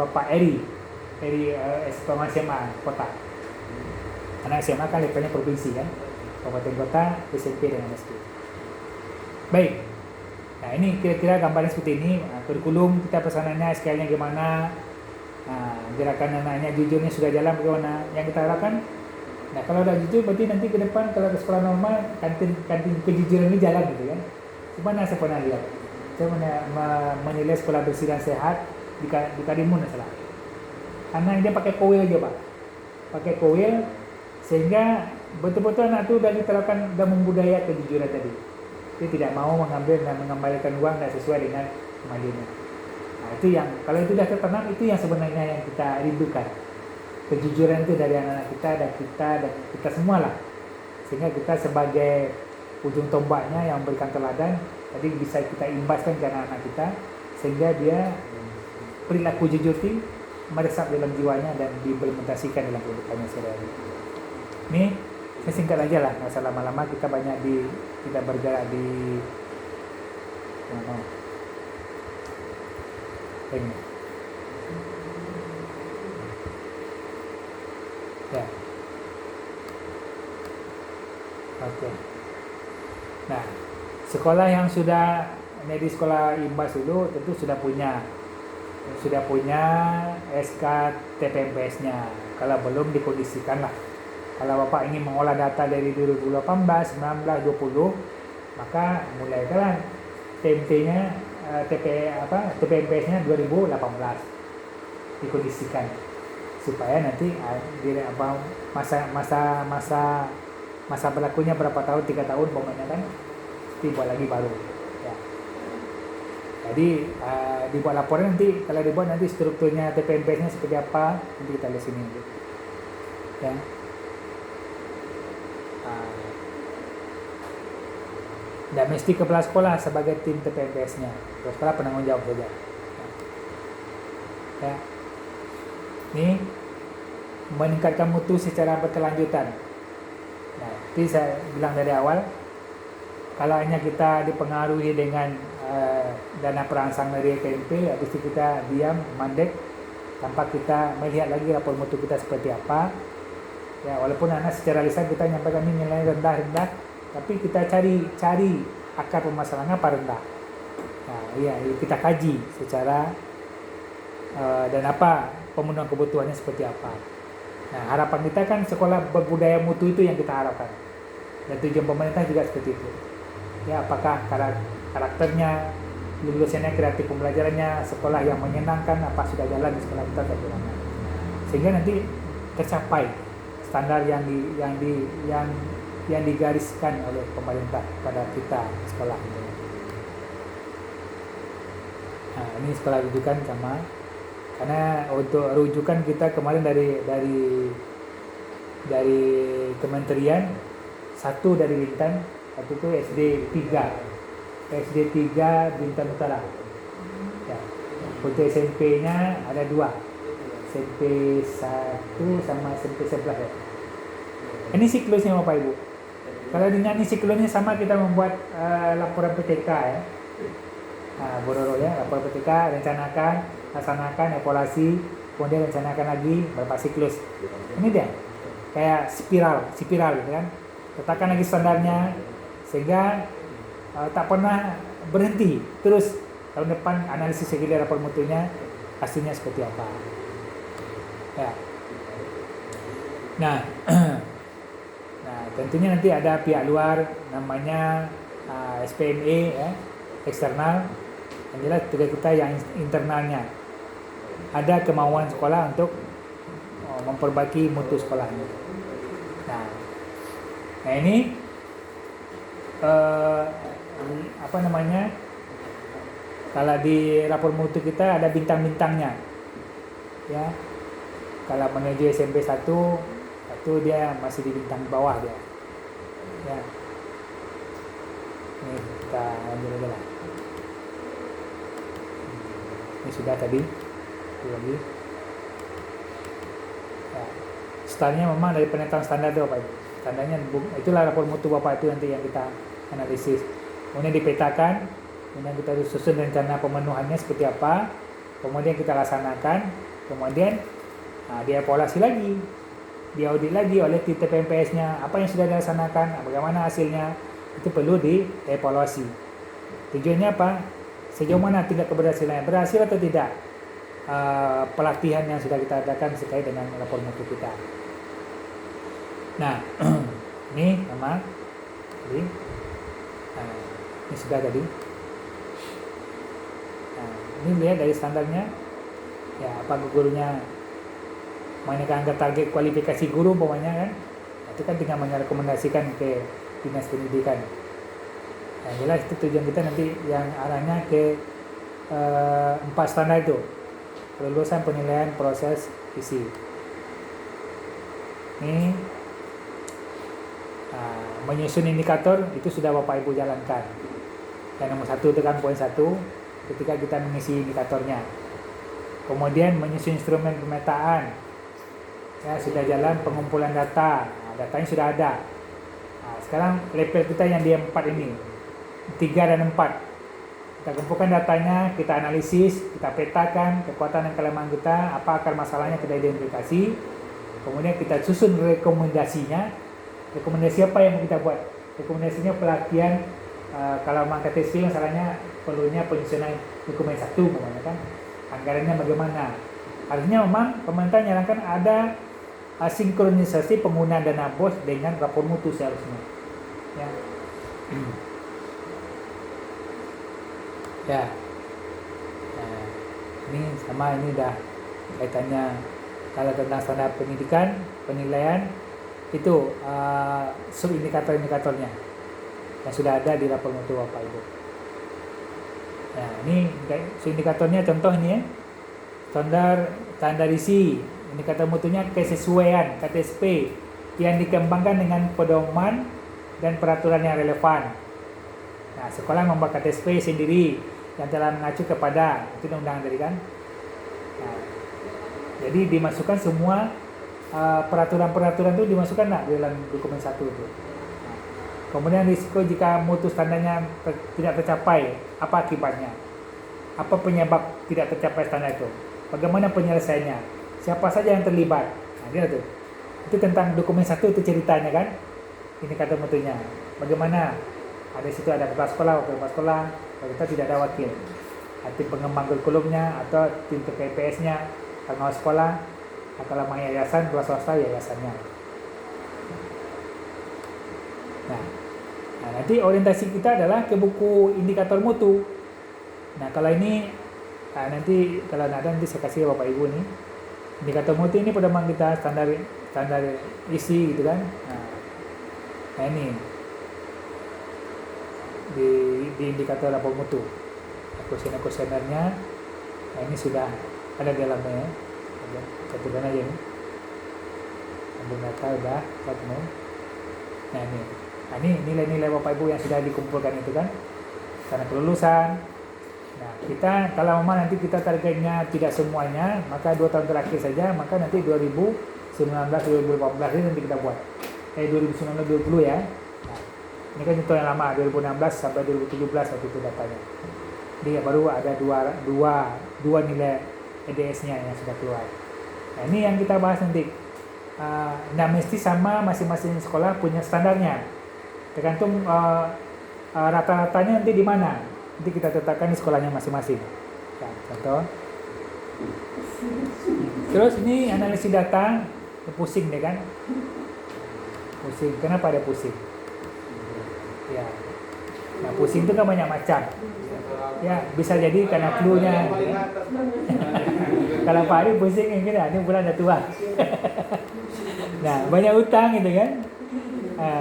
Speaker 2: Bapak Eri SMA kota. Karena SMA kan levelnya provinsi kan, kabupaten kota, SMP dengan SD. Baik. Nah ini kira-kira gambarnya seperti ini. Kurikulum kita pesanannya, SKL-nya gimana, gerakan anaknya jujurnya sudah jalan bagaimana yang kita harapkan. Nah kalau udah jujur berarti nanti ke depan kalau ke sekolah normal kantin kejujuran ini jalan gitu kan. Cuma saya pernah lihat, saya menilai sekolah bersih dan sehat di Karimun salah. Karena dia pakai kowil aja Pak, pakai kowil sehingga betul-betul anak itu sudah diterapkan dan membudaya kejujuran tadi. Dia tidak mau mengambil dan mengembalikan uang tidak sesuai dengan kemandiriannya. Nah itu yang kalau itu sudah tertanam itu yang sebenarnya yang kita rindukan. Kejujuran itu dari anak-anak kita dan kita semua lah. Sehingga kita sebagai ujung tombaknya yang memberikan teladan, jadi bisa kita imbaskan ke anak-anak kita sehingga dia perilaku jujur itu meresap dalam jiwanya dan diimplementasikan dalam kehidupannya sehari-hari. Ini saya singkat aja lah, nggak usah lama-lama. Kita banyak kita bergerak di ini. Ya. Oke. Nah, sekolah yang sudah di sekolah imbas dulu tentu sudah punya SK TPMPS-nya. Kalau belum dikondisikan lah. Kalau Bapak ingin mengolah data dari 2018, 19, 20, maka mulai kan TMT-nya TPMPS-nya 2018 dikondisikan supaya nanti masa berlakunya berapa tahun, 3 tahun pokoknya kan dibuat lagi baru ya. Jadi dibuat laporan nanti, kalau dibuat nanti strukturnya TPMPS-nya seperti apa nanti kita lihat sini ya. Dan mesti kepala sekolah sebagai tim TPMPS-nya, kepala sekolah penanggung jawab saja ya. Ini meningkatkan mutu secara berkelanjutan. Nah, itu saya bilang dari awal, kalau hanya kita dipengaruhi dengan dana perangsang dari KMP, habis itu kita diam, mandek, tanpa kita melihat lagi rapor mutu kita seperti apa. Ya, walaupun anak secara lisan kita nyampaikan ini nilai rendah, tapi kita cari akar permasalahannya apa rendah. Nah, iya, kita kaji secara dan apa pemenuhan kebutuhannya seperti apa. Nah, harapan kita kan sekolah berbudaya mutu itu yang kita harapkan. Dan tujuan pemerintah juga seperti itu. Ya, apakah karakternya, lulusannya, kreatif pembelajarannya, sekolah yang menyenangkan, apa sudah jalan di sekolah kita bagaimana. Sehingga nanti tercapai standar yang digariskan oleh pemerintah pada kita sekolah. Nah, ini sekolah rujukan sama, karena untuk rujukan kita kemarin dari kementerian, satu dari Bintan, satu itu SD 3 Bintan Utara ya. Untuk SMP-nya ada 2, SMP 1 sama SMP 11 ya. Ini siklusnya Bapak Ibu. Kalau dengan ini siklusnya sama, kita membuat laporan PTK ya. Nah, Bororo ya, laporan PTK, rencanakan, laksanakan, evaluasi, kemudian rencanakan lagi berapa siklus. Ini dia, kayak spiral gitu kan. Letakkan lagi standarnya sehingga tak pernah berhenti. Terus tahun depan analisis lagi rapor mutunya, hasilnya seperti apa. Ya. Nah, tentunya nanti ada pihak luar namanya SPME ya, eksternal. Yang jelas tugas kita yang internalnya. Ada kemauan sekolah untuk memperbaiki mutu sekolahnya. Nah ini apa namanya, kalau di rapor mutu kita ada bintang-bintangnya, ya. Kalau menuju SMP 1 dia masih di bintang bawah dia, ya. Ini kita lanjut aja lah. Ini sudah tadi, itu lagi. Ya. Startnya memang dari penetapan standar itu Bapak Ibu. Standarnya itulah rapor mutu Bapak itu nanti yang kita analisis. Kemudian dipetakan, kemudian kita susun rencana pemenuhannya seperti apa, kemudian kita laksanakan, kemudian dievaluasi lagi, diaudit lagi oleh TPMPS-nya, apa yang sudah dilaksanakan, bagaimana hasilnya, itu perlu dievaluasi. Tujuannya apa? Sejauh mana tingkat keberhasilannya, berhasil atau tidak pelatihan yang sudah kita adakan terkait dengan rapor mutu kita. Nah, ini memang ini sudah tadi. Nah, ini lihat dari standarnya, ya apa gurunya, manakah angka target kualifikasi guru umpamanya kan, itu kan tinggal merekomendasikan ke dinas pendidikan. Nah, jelas itu tujuan kita nanti yang arahnya ke 4 standar itu, kelulusan, penilaian, proses, isi. Ini menyusun indikator itu sudah Bapak Ibu jalankan. Yang nomor 1 itu kan poin 1, ketika kita mengisi indikatornya. Kemudian menyusun instrumen pemetaan, ya sudah jalan pengumpulan data, datanya sudah ada. Sekarang level kita yang di 4 ini, 3 dan 4, kita kumpulkan datanya, kita analisis, kita petakan kekuatan dan kelemahan kita, apa akar masalahnya kita identifikasi, kemudian kita susun rekomendasinya. Rekomendasi apa yang mau kita buat? Rekomendasinya pelatihan, kalau memang KTSP masalahnya perlunya penyusunan dokumen 1 umpamanya kan, anggarannya bagaimana. Artinya memang pemerintah menyarankan ada sinkronisasi penggunaan dana BOS dengan rapor mutu seharusnya, ya. Ya. Nah, ini sama, ini dah kaitannya kalau tentang standar pendidikan, penilaian itu sub-indikator-indikatornya yang sudah ada di rapor mutu Bapak Ibu. Nah, ini sub-indikatornya contoh ini ya. Standar isi, indikator mutunya kesesuaian KTSP yang dikembangkan dengan pedoman dan peraturan yang relevan. Nah, sekolah membuat KTSP sendiri yang telah mengacu kepada itu undang-undang tadi kan. Nah, jadi dimasukkan semua peraturan-peraturan itu dimasukkan di dalam dokumen 1 itu. Nah, kemudian risiko jika mutu standarnya tidak tercapai, apa akibatnya? Apa penyebab tidak tercapai standar itu? Bagaimana penyelesaiannya? Siapa saja yang terlibat? Nah, dia tuh. Itu tentang dokumen 1 itu ceritanya kan. Ini kata mutunya. Bagaimana? Ada situ ada kepala sekolah, wakil kepala sekolah, kalau kita tidak ada wakil. Tim pengembang kurikulumnya atau tim TPMPS-nya, pengawas sekolah, kalau mau yayasan, kelas swasta yayasannya. Nah, nanti orientasi kita adalah ke buku indikator mutu. Nah, kalau ini nanti kalau ada nanti saya kasih Bapak Ibu nih. Indikator mutu ini pedoman kita standar isi gitu kan. Nah ini di indikator rapor mutu. Kuesioner-kuesionernya, nah ini sudah ada di dalamnya. Ketukan aja nih. Ambil data udah, ketemu. Nah ini nilai-nilai Bapak Ibu yang sudah dikumpulkan itu kan. Karena kelulusan. Nah, kita kalau memang nanti kita targetnya tidak semuanya, maka 2 tahun terakhir saja, maka nanti 2019-2018 ini nanti kita buat. 2019-2020 ya. Nah, ini kan contoh yang lama, 2016 sampai 2017 waktu itu datanya. Jadi baru ada dua nilai EDS-nya yang sudah keluar. Nah, ini yang kita bahas nanti. Nah, mesti sama masing-masing sekolah punya standarnya. Tergantung rata-ratanya nanti di mana. Nanti kita tetapkan di sekolahnya masing-masing. Nah, contoh. Terus ini analisis data, pusing deh kan? Pusing. Kenapa ada pusing? Ya. Nah, pusing itu kan banyak macam. Ya, bisa jadi karena flu-nya. Kalau Pak Ari pusing yang gini, ini bulan udah tua. Nah, banyak utang gitu kan.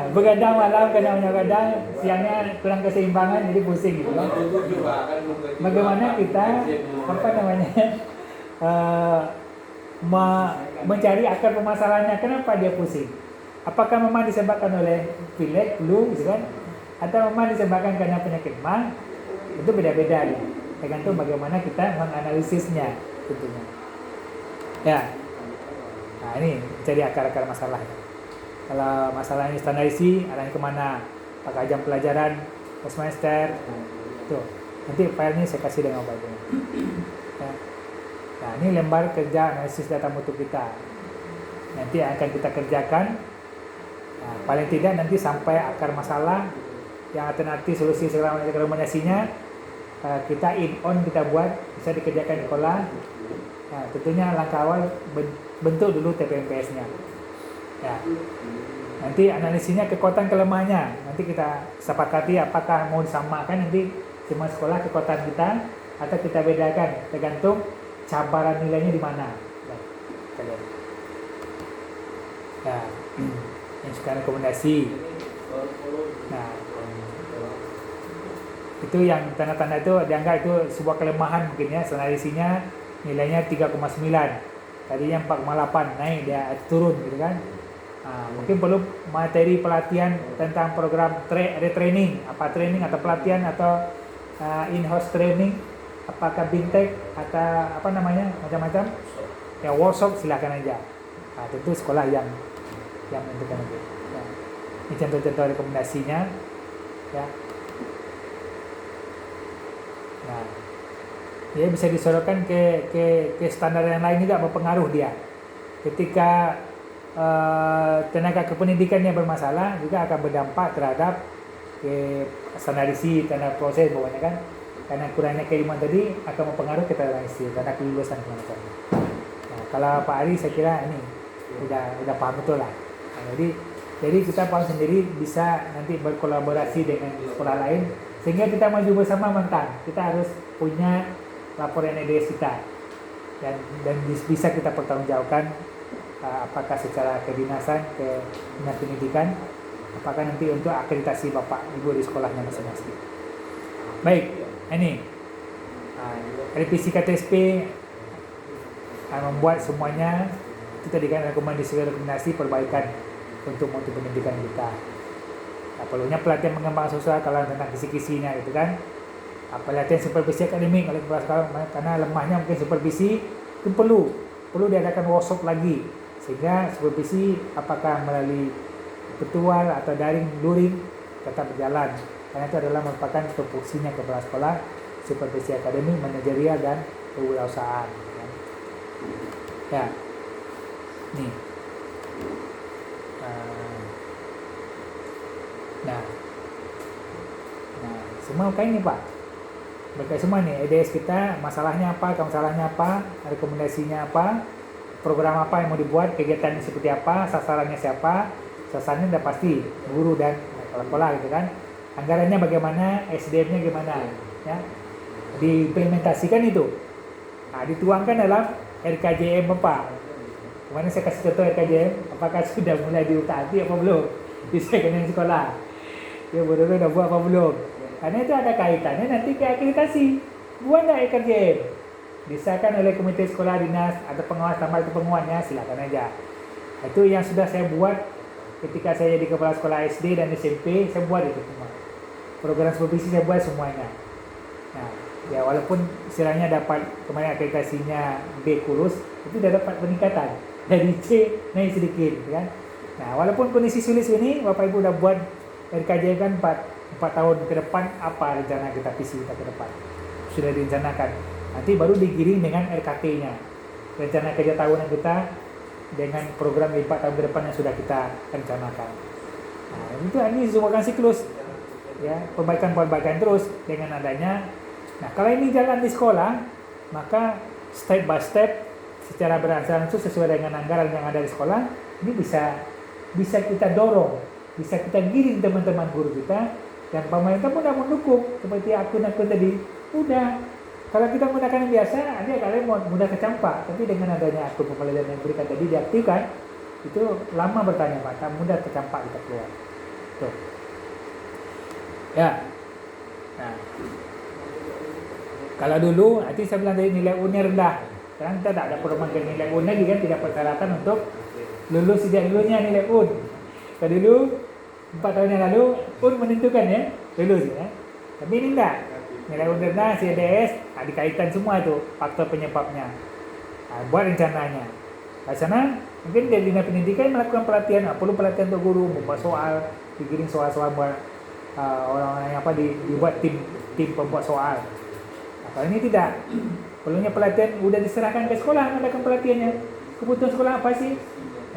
Speaker 2: Begadang malam kena begadang, siangnya kurang keseimbangan jadi pusing gitu. Bagaimana kita uh, mencari akar permasalahannya, kenapa dia pusing? Apakah memang disebabkan oleh pilek, flu, gitu kan? Atau memang disebabkan karena penyakit mah? Itu beda-beda ya. Tergantung bagaimana kita menganalisisnya tentunya. Ya. Nah ini cari akar-akar masalahnya. Kalau masalahnya standarisasi, arahnya kemana? Apakah jam pelajaran, semester? Tuh. Nanti filenya saya kasih dengan baiknya. Ya. Nah ini lembar kerja analisis data mutu kita. Nanti akan kita kerjakan. Nah, paling tidak nanti sampai akar masalah yang alternatif solusi segala rekomendasinya kita kita buat bisa dikerjakan di sekolah. Nah, tentunya langkah awal bentuk dulu TPMPS-nya. Ya. Nanti analisisnya kekuatan kelemahannya. Nanti kita sepakati apakah mau disamakan nanti semua sekolah kekuatan kita atau kita bedakan tergantung cabaran nilainya di mana. Ya. Yang sekarang rekomendasi. Nah, itu yang tanda-tanda itu dianggap itu sebuah kelemahan mungkin ya. Analisisnya nilainya 3,9. Tadinya 4,8 naik dia turun gitu kan. Mungkin perlu materi pelatihan tentang program retraining, apa training atau pelatihan atau in-house training, apakah bintek atau apa namanya macam-macam ya, workshop silakan aja. Tentu sekolah yang menentukan itu. Ya. Ini contoh-contoh rekomendasinya ya. Nah, dia bisa disodorkan ke standar yang lain juga berpengaruh dia. Ketika tenaga kependidikannya bermasalah juga akan berdampak terhadap standarisasi tanda proses bawahnya kan, karena kurangnya keilmuan tadi akan mempengaruhi standarisasi tanda kelulusan macam. Nah, kalau Pak Ari saya kira ini udah paham betul lah. Nah, jadi kita paham sendiri bisa nanti berkolaborasi dengan sekolah lain sehingga kita maju bersama mentang. Kita harus punya laporan EDS kita dan bisa kita pertanggungjawabkan. Apakah secara kedinasan ke dinas pendidikan, apakah nanti untuk akreditasi bapak ibu di sekolahnya masing-masing. Baik, ini revisi KTSP membuat semuanya itu tadi kan rekomendasi perbaikan untuk mutu pendidikan kita. Perlunya pelatihan mengembang sosial kalau tentang kisi-kisinya gitu kan. Pelatihan supervisi akademik oleh kepala sekolah karena lemahnya mungkin supervisi itu perlu diadakan workshop lagi. Sehingga supervisi apakah melalui virtual atau luring tetap berjalan. Karena itu adalah merupakan tupoksinya kepala sekolah, supervisi akademik, manajerial dan kewirausahaan. Ya, nih. Nah, semua kayak ini Pak. Berkait semua nih, EDS kita, masalahnya apa, rekomendasinya apa, program apa yang mau dibuat, kegiatannya seperti apa, sasarannya siapa, sasarannya udah pasti guru dan kepala gitu kan. Anggarannya bagaimana, SDM-nya gimana, ya, diimplementasikan itu. Nah, dituangkan dalam RKJM Bapak. Kemarin saya kasih contoh RKJM, apakah sudah mulai diutaati apa belum? Bisa kena sekolah. Ya betul-betul udah buat apa belum? Karena itu ada kaitannya nanti ke akreditasi. Buat enggak RKJM? Disahkan oleh komite sekolah dinas atau pengawas tambah itu penguatnya silakan aja. Itu yang sudah saya buat ketika saya jadi kepala sekolah SD dan SMP, saya buat itu semua. Program supervisi saya buat semuanya. Nah, ya walaupun istilahnya dapat kemarin akreditasinya B kurus, itu sudah dapat peningkatan dari C naik sedikit, kan? Nah, walaupun kondisi sulit ini, Bapak Ibu udah buat RKJ kan 4 tahun ke depan apa rencana kita visi kita ke depan sudah direncanakan. Nanti baru digiring dengan RKT-nya, rencana kerja tahunan kita dengan program 4 tahun ke depan yang sudah kita rencanakan. Nah, itu ini sebuah siklus, ya, perbaikan terus dengan adanya. Nah, kalau ini jalan di sekolah, maka step by step secara berangsur-angsur sesuai dengan anggaran yang ada di sekolah, ini bisa kita dorong, bisa kita giring teman-teman guru kita, dan pemerintah pun sudah mendukung seperti akun-akun tadi. Udah, kalau kita menggunakan yang biasa, dia kalian mudah kecampak. Tapi dengan adanya akun pembelajaran yang berikan tadi diaktifkan, itu lama bertanya Pak, tak mudah tercampak kita keluar. Tuh. Ya. Nah. Kalau dulu, nanti saya bilang tadi nilai U-nya rendah. Sekarang kita tak ada program nilai U lagi kan, tidak persyaratan untuk lulus sejak dulunya nilai U. Kalau dulu 4 tahun yang lalu UN menentukan ya lulus ya. Tapi ini enggak. Nilai UN rendah, CDS, dikaitkan semua itu faktor penyebabnya. Buat rencananya. Di sana mungkin dari dinas pendidikan melakukan pelatihan, perlu pelatihan untuk guru, membuat soal, dikirim soal-soal buat orang-orang yang dibuat tim pembuat soal. Kalau ini tidak, perlunya pelatihan udah diserahkan ke sekolah melakukan pelatihannya. Kebutuhan sekolah apa sih?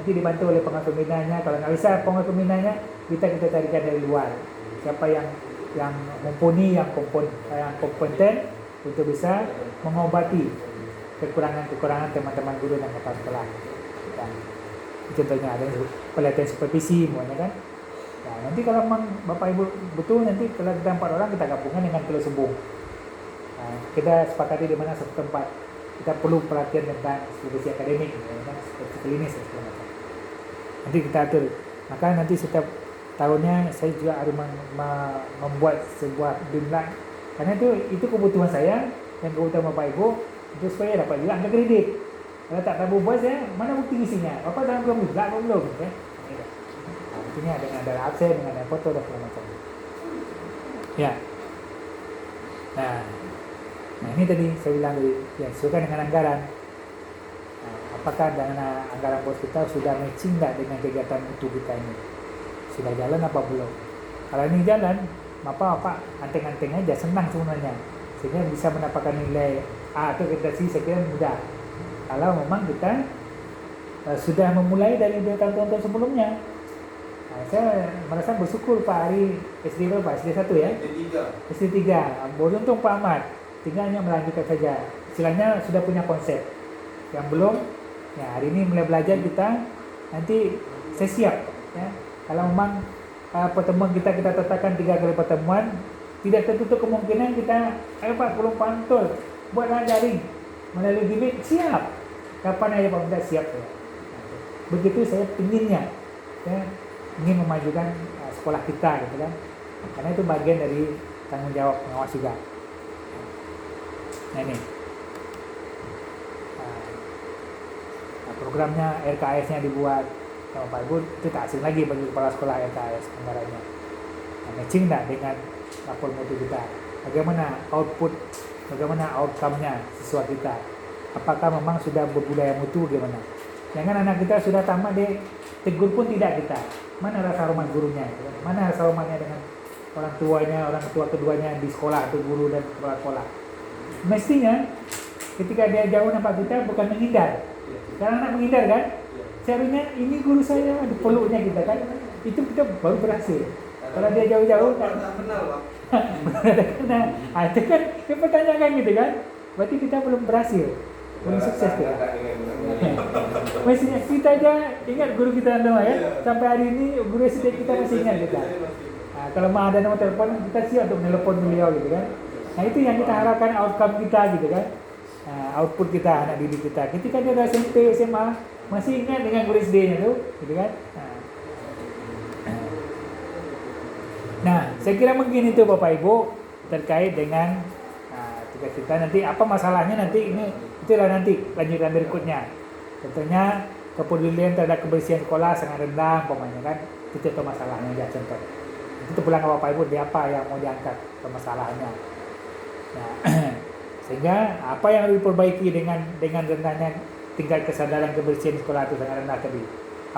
Speaker 2: Nanti dibantu oleh pengawas pembinanya. Kalau nggak bisa pengawas pembinanya, kita carikan dari luar. Siapa yang mumpuni, yang kompeten untuk bisa mengobati kekurangan teman-teman guru dan kepala sekolah. Dan contohnya ada pelatihan supervisi, semuanya kan. Nah, nanti kalau memang Bapak Ibu betul, nanti kalau kita 4 orang kita gabungkan dengan Pulau Sumbung. Nah, kita sepakati di mana satu tempat kita perlu pelatihan tentang supervisi akademik, supervisi klinis dan segala macam. Nanti kita atur. Maka nanti setiap tahunnya saya juga harus membuat sebuah bimbang, karena itu kebutuhan saya dan kebutuhan Bapak Ibu untuk supaya dapat juga angka kredit. Kalau tak tahu buat saya, mana bukti isinya? Bapak dalam belum ya. Nah, buktinya dengan ada absen, dengan ada foto dan segala macam. Ya. Nah ini tadi saya bilang ya sesuaikan dengan anggaran. Nah, apakah dana anggaran bos kita sudah matching nggak dengan kegiatan mutu kita ini? Sudah jalan apa belum? Kalau ini jalan, Bapak anteng-anteng aja, senang sebenarnya, sehingga bisa mendapatkan nilai A atau akreditasi. Saya kira mudah. Kalau memang kita sudah memulai dari 2 tahun sebelumnya. Nah, saya merasa bersyukur Pak Ari SD berapa? SD 1 ya? SD 3. Beruntung Pak Ahmad. Tinggal hanya melanjutkan saja. Istilahnya sudah punya konsep. Yang belum, ya hari ini mulai belajar kita. Nanti saya siap. Ya. Kalau memang pertemuan kita tetapkan 3 kali pertemuan, tidak tertutup kemungkinan kita, ayo Pak, belum pantul, buatlah daring melalui gimmick, siap. Kapan aja Pak Muda siap ya. Begitu saya inginnya, ya, ingin memajukan sekolah kita, gitu kan. Karena itu bagian dari tanggung jawab pengawas juga. Nah ini programnya, RKS-nya dibuat sama Pak Ibu, itu tak asing lagi bagi kepala sekolah RKS anggarannya. Nah, matching tak dengan lapor mutu kita? Bagaimana output, bagaimana outcome-nya siswa kita? Apakah memang sudah berbudaya mutu, bagaimana? Jangan anak kita sudah tamat tegur pun tidak kita. Mana rasa hormat gurunya? Mana rasa hormatnya dengan orang tuanya, orang tua keduanya di sekolah, atau guru dan kepala sekolah? Mestinya ketika dia jauh nampak kita bukan menghindar. Sekarang anak menghindar kan? Seharusnya ini guru saya, ada peluknya kita kan? Itu kita baru berhasil. Kalau dia jauh-jauh kan? Nah, itu kan dia pertanyakan gitu kan? Berarti kita belum berhasil, belum sukses kita. Mestinya kita aja ingat guru kita dulu ya. Sampai hari ini guru SD kita masih ingat kita. Nah, kalau mau ada nomor telepon, kita siap untuk menelpon beliau gitu kan? Nah itu yang kita harapkan, outcome kita gitu kan. Output kita, anak didik kita. Ketika dia ada SMP, SMA, masih ingat dengan guru SD-nya tuh, gitu kan. Nah, saya kira mungkin itu Bapak Ibu terkait dengan tugas kita. Nanti apa masalahnya nanti itulah nanti lanjutan berikutnya. Contohnya kepedulian terhadap kebersihan sekolah sangat rendah, umpamanya kan. Itu masalahnya ya contoh. Itu pulang ke Bapak Ibu di apa yang mau diangkat permasalahannya. Nah, sehingga apa yang harus diperbaiki dengan rendahnya tingkat kesadaran kebersihan sekolah itu sangat rendah tadi.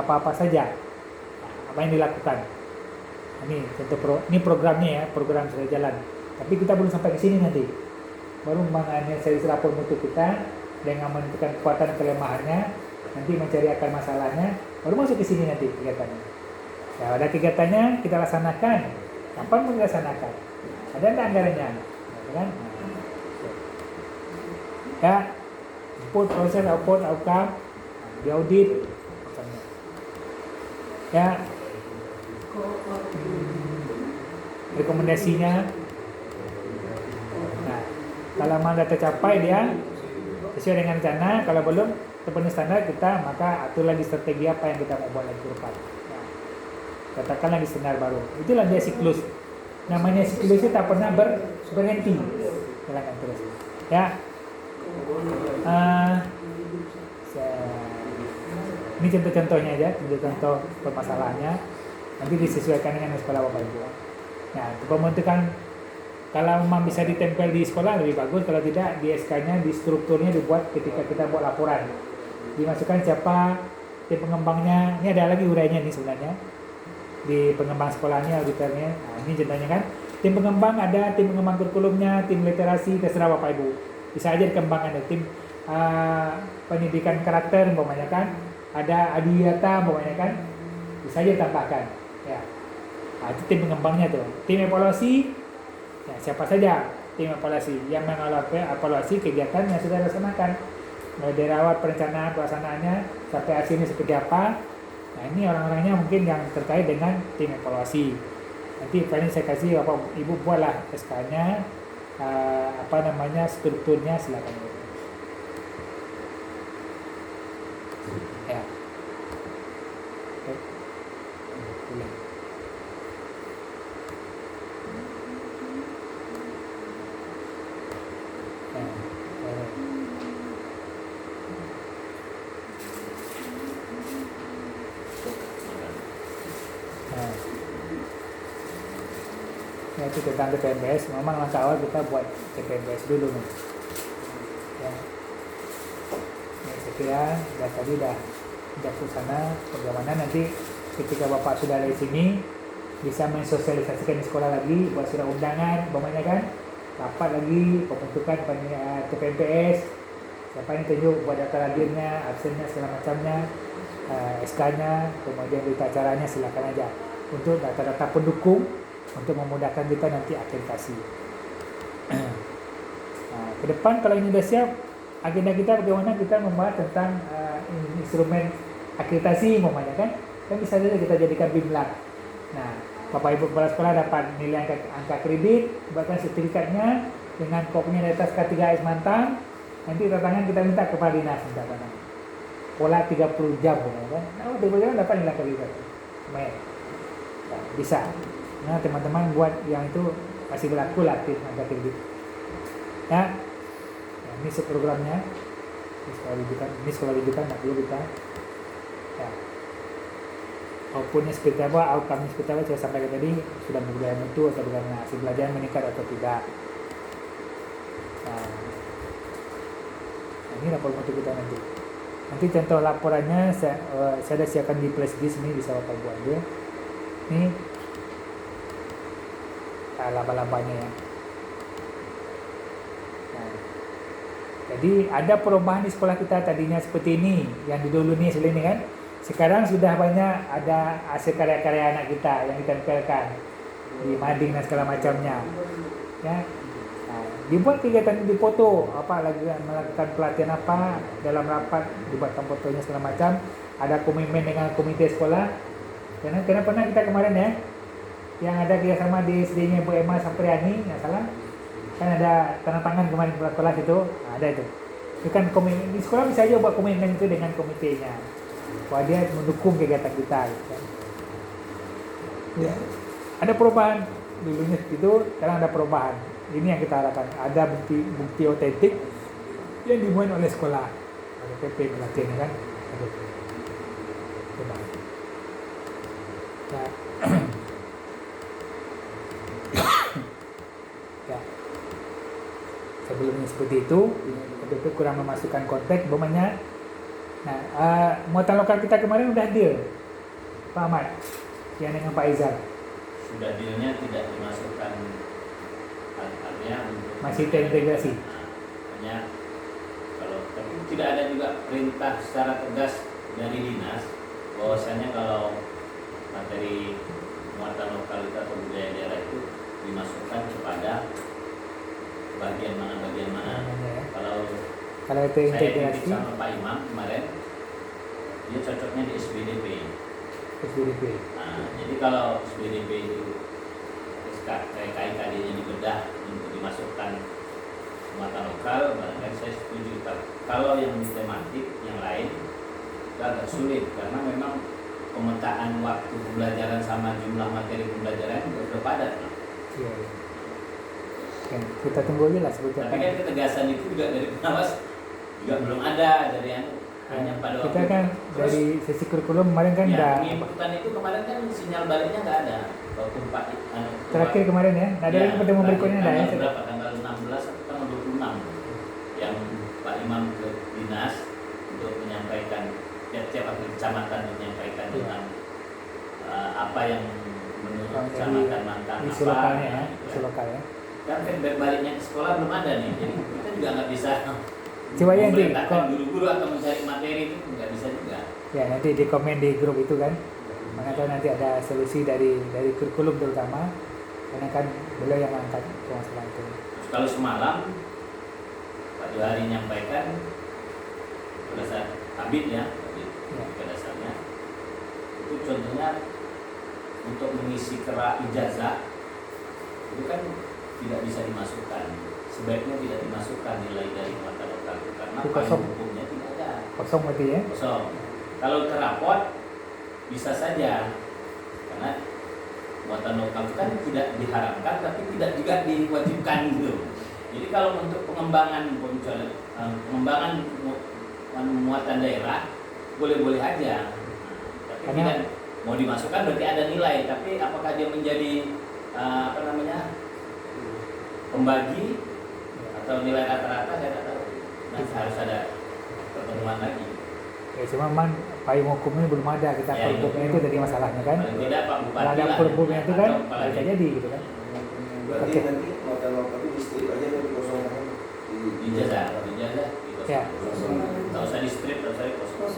Speaker 2: Apa-apa saja, apa yang dilakukan. Ini contoh ini programnya ya, program sudah jalan. Tapi kita belum sampai ke sini nanti. Baru menganalisis rapor mutu kita dengan menentukan kekuatan dan kelemahannya, nanti mencari akar masalahnya, baru masuk ke sini nanti kegiatannya. Ya, ada kegiatannya kita laksanakan. Kapan mau dilaksanakan? Ada enggak anggarannya? Kan? Ya, input, proses, output, outcome, diaudit, ya, rekomendasinya. Nah, kalau memang sudah tercapai dia sesuai dengan rencana, kalau belum terpenuhi standar, kita maka atur lagi strategi apa yang kita mau buat lagi ke depan. Nah, katakan lagi standar baru. Itulah dia siklus. Namanya siklus itu tak pernah berhenti. Jalankan terus. Ya. Ini contoh-contohnya aja, contoh permasalahannya. Nanti disesuaikan dengan sekolah Bapak Ibu. Nah, untuk pembentukan kalau memang bisa ditempel di sekolah lebih bagus, kalau tidak di SK-nya, di strukturnya dibuat ketika kita buat laporan. Dimasukkan siapa tim pengembangnya, ini ada lagi urainya nih sebenarnya. Di pengembang sekolahnya, auditornya. Nah, ini contohnya kan. Tim pengembang ada, tim pengembang kurikulumnya, tim literasi, terserah Bapak Ibu. Bisa aja dikembangkan ada tim pendidikan karakter umpamanya kan. Ada adiyata umpamanya kan. Bisa aja ditambahkan. Ya. Nah, itu tim pengembangnya tuh. Tim evaluasi, ya, siapa saja tim evaluasi yang mengevaluasi kegiatan yang sudah dilaksanakan, mulai dari awal perencanaan pelaksanaannya sampai hasilnya seperti apa. Nah, ini orang-orangnya mungkin yang terkait dengan tim evaluasi. Nanti paling saya kasih Bapak Ibu buatlah SK-nya, strukturnya silakan. Ya. Boleh. Ya, itu tentang TPMBS. Memang langkah awal kita buat TPMBS dulu nih. Ya. Ini saya kira tadi udah ke sana. Bagaimana nanti ketika Bapak sudah dari sini bisa mensosialisasikan di sekolah lagi, buat surat undangan, umpamanya kan, rapat lagi, pembentukan TPMBS, siapa yang tunjuk buat data hadirnya, absennya segala macamnya, SK-nya, kemudian berita acaranya silakan aja untuk data-data pendukung untuk memudahkan kita nanti akreditasi. Ke depan kalau ini sudah siap, agenda kita bagaimana kita membahas tentang instrumen akreditasi umpamanya kan bisa saja kita jadikan bimblang. Nah, Bapak Ibu kepala sekolah dapat nilai angka kredit, bahkan sertifikatnya dengan kopnya di atas K3S Mantang. Nanti tantangan kita minta kepada dinas minta tangan. Pola 30 jam kan. Nah, bagaimana dapat nilai kredit? Nah, bisa. Nah, teman-teman buat yang itu masih berlaku lah angka kredit. Ya. Nah, ini programnya. Ini sekolah rujukan tak perlu kita. Ya. Outputnya seperti apa, outcome-nya seperti apa, saya sampaikan tadi, sudah berjalan mutu atau bagaimana, hasil belajar meningkat atau tidak. Nah, ini rapor mutu kita nanti. Nanti contoh laporannya saya ada siapkan di flash disk ini, bisa Bapak buat dia. Ini laba-labanya ya. Nah, jadi ada perubahan di sekolah kita tadinya seperti ini, yang dulu nih ini kan. Sekarang sudah banyak ada hasil karya-karya anak kita yang ditempelkan di mading dan segala macamnya. Ya. Nah, dibuat kegiatan dipoto, apa lagi melakukan pelatihan apa dalam rapat, dibuatkan fotonya segala macam. Ada komitmen dengan komite sekolah. Karena pernah kita kemarin ya, yang ada kerjasama di SD-nya Bu Emma Sapriani, nggak salah, kan ada tanda tangan kemarin kepala sekolah itu, nah, ada itu. Itu kan komitmen di sekolah bisa aja buat komitmen itu dengan komitenya. Bahwa dia mendukung kegiatan kita gitu. Ya. Ada perubahan dulunya itu, sekarang ada perubahan. Ini yang kita harapkan, ada bukti otentik yang dimuat oleh sekolah. Ada PP pelatihan kan. Coba. Ya. Ya. Sebelumnya seperti itu, PP kurang memasukkan konteks, umpamanya. Nah, muatan lokal kita kemarin udah deal, Pak Ahmad, yang dengan Pak Izal.
Speaker 1: Sudah dealnya tidak dimasukkan artinya
Speaker 2: masih terintegrasi.
Speaker 1: Hanya kalau tidak ada juga perintah secara tegas dari dinas bahwasanya kalau materi muatan lokalitas atau budaya daerah itu dimasukkan kepada bagian mana ya. Kalau
Speaker 2: itu integrasi,
Speaker 1: saya sama Pak Imam kemarin, dia cocoknya di SBDP. Nah, jadi kalau SBDP itu KIKD-nya dibedah untuk dimasukkan muatan lokal, barangkali saya setuju. Kalau yang tematik yang lain itu agak sulit karena memang pemetaan waktu pembelajaran sama jumlah materi pembelajaran sudah padat.
Speaker 2: Iya. Oke, kita tunggu aja lah seperti
Speaker 1: Tapi
Speaker 2: apa.
Speaker 1: kan ketegasan itu juga dari pengawas juga belum ada dari yang hanya pada
Speaker 2: Kita
Speaker 1: waktu
Speaker 2: kan
Speaker 1: Terus,
Speaker 2: dari sesi kurikulum kemarin kan
Speaker 1: ya,
Speaker 2: udah
Speaker 1: penginputan itu kemarin kan sinyal baliknya nggak ada waktu
Speaker 2: terakhir kemarin ya. Nah, dari pertemuan berikutnya ada ya.
Speaker 1: tanggal berapa? Tanggal 16 atau tanggal 26 yang Pak Imam ke dinas untuk menyampaikan tiap-tiap kecamatan untuk menyampaikan
Speaker 2: Iya.
Speaker 1: tentang apa yang menurut
Speaker 2: Oh,
Speaker 1: kecamatan Mantang
Speaker 2: isu
Speaker 1: apa
Speaker 2: lokalnya ya,
Speaker 1: gitu
Speaker 2: isu lokal ya.
Speaker 1: kan feedback baliknya ke sekolah belum ada nih, jadi kita juga nggak bisa
Speaker 2: Coba ya nanti
Speaker 1: memerintahkan
Speaker 2: kok
Speaker 1: guru-guru atau mencari materi itu nggak bisa juga.
Speaker 2: ya nanti di komen di grup itu kan. Mana tahu nanti ada solusi dari kurikulum terutama karena kan beliau yang angkat masalah itu.
Speaker 1: Terus kalau semalam Pak Johari menyampaikan pada saat kabit ya, pada dasarnya itu contohnya untuk mengisi kerak ijazah itu kan tidak bisa dimasukkan, sebaiknya tidak dimasukkan nilai dari mata lokal itu karena
Speaker 2: Itu
Speaker 1: payung
Speaker 2: kosong.
Speaker 1: hukumnya tidak ada,
Speaker 2: Kosong berarti ya.
Speaker 1: kosong. Kalau terapot bisa saja karena muatan lokal itu kan tidak diharapkan tapi tidak juga diwajibkan gitu. Jadi kalau untuk pengembangan muatan daerah boleh-boleh aja. Tapi
Speaker 2: Karena-
Speaker 1: tidak mau dimasukkan berarti ada nilai, tapi apakah dia menjadi pembagi atau nilai rata-rata saya tidak tahu. Nah, harus ada pertemuan lagi.
Speaker 2: Ya cuma memang payung hukumnya belum ada, kita
Speaker 1: Ya,
Speaker 2: hukumnya itu jadi masalahnya kan.
Speaker 1: Paling tidak Pak Bupati
Speaker 2: Kalau ada
Speaker 1: lah,
Speaker 2: hukumnya itu kan
Speaker 1: atau kepala
Speaker 2: bisa
Speaker 1: desa.
Speaker 2: jadi gitu kan.
Speaker 3: Berarti
Speaker 2: Oke.
Speaker 3: nanti muatan lokal itu distrip aja dari kosong
Speaker 1: Ijazah,
Speaker 2: Ya.
Speaker 1: tak usah di strip, tak usah di kosong.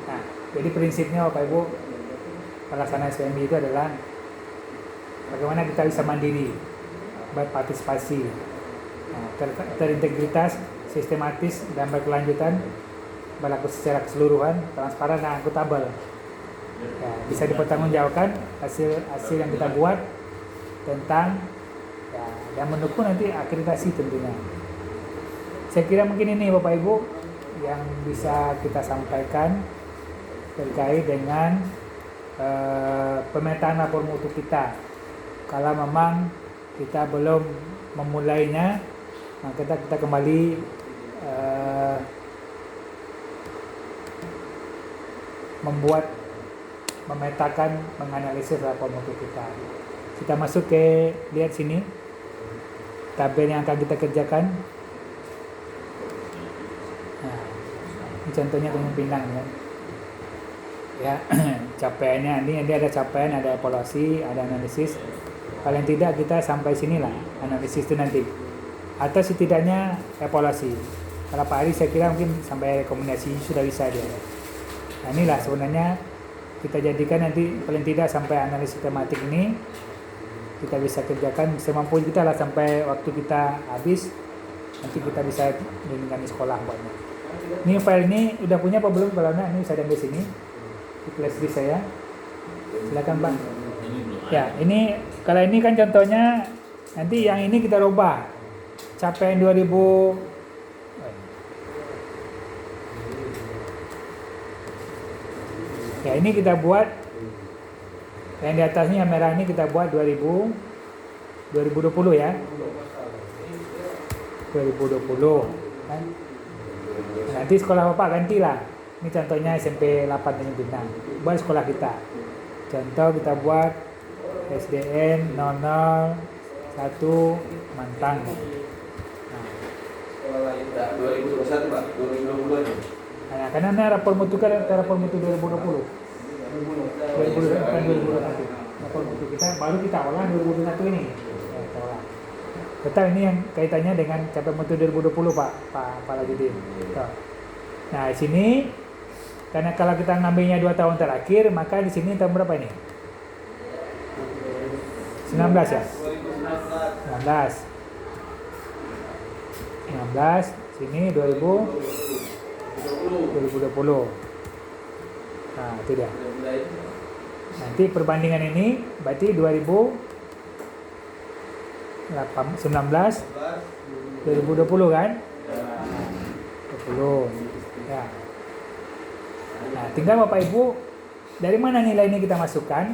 Speaker 2: Nah, jadi prinsipnya Bapak Ibu pelaksanaan SPMB itu adalah bagaimana kita bisa mandiri, berpartisipasi, terintegritas, sistematis dan berkelanjutan, berlaku secara keseluruhan, transparan dan akuntabel. Ya, bisa dipertanggungjawabkan hasil yang kita buat tentang ya, dan mendukung nanti akreditasi tentunya. Saya kira mungkin ini Bapak Ibu yang bisa kita sampaikan terkait dengan pemetaan lapor mutu kita. Kalau memang kita belum memulainya, maka kita kembali memetakan, menganalisis lapor mutu kita. Kita masuk ke, lihat sini tabel yang akan kita kerjakan. Nah, ini contohnya Tanjung Pinang ya. Ya, capaiannya ini ada capaian, ada evaluasi, ada analisis. Paling tidak kita sampai sinilah analisis itu nanti. Atau setidaknya evaluasi. Kalau Pak Ari saya kira mungkin sampai rekomendasi sudah bisa dia. Nah, inilah sebenarnya kita jadikan nanti paling tidak sampai analisis tematik ini kita bisa kerjakan semampu kita lah sampai waktu kita habis, nanti kita bisa dengan di sekolah buatnya. Ini file ini udah punya apa belum? Kalau enggak, ini saya ambil sini di flash disk saya. Silakan Bang.
Speaker 1: Ini belum ada.
Speaker 2: Ya, ini kalau ini kan contohnya nanti yang ini kita rubah. Capaian 2000 ya ini kita buat yang di atasnya yang merah ini kita buat 2020 ya. 2020 kan. Nanti sekolah Bapak gantilah. Ini contohnya SMP 8 Tanjung Pinang. Buat sekolah kita. Contoh kita buat SDN 001 Mantang.
Speaker 3: Sekolah lain 2021 Pak, 2020 aja.
Speaker 2: Nah, karena ini rapor mutu kan rapor mutu 2020. 2021 rapor mutu kita baru kita olah 2021 ini. Ya, kita olah. Tetap ini yang kaitannya dengan capaian mutu 2020 Pak Lajudin. Nah, di sini karena kalau kita ngambilnya 2 tahun terakhir, maka di sini tahun berapa ini? 19 ya? 19. 19 sini 2020. Nah, itu dia. Nanti perbandingan ini berarti 2020 19 2020 kan? 20. Ya. Nah, tinggal Bapak Ibu dari mana nilai ini kita masukkan?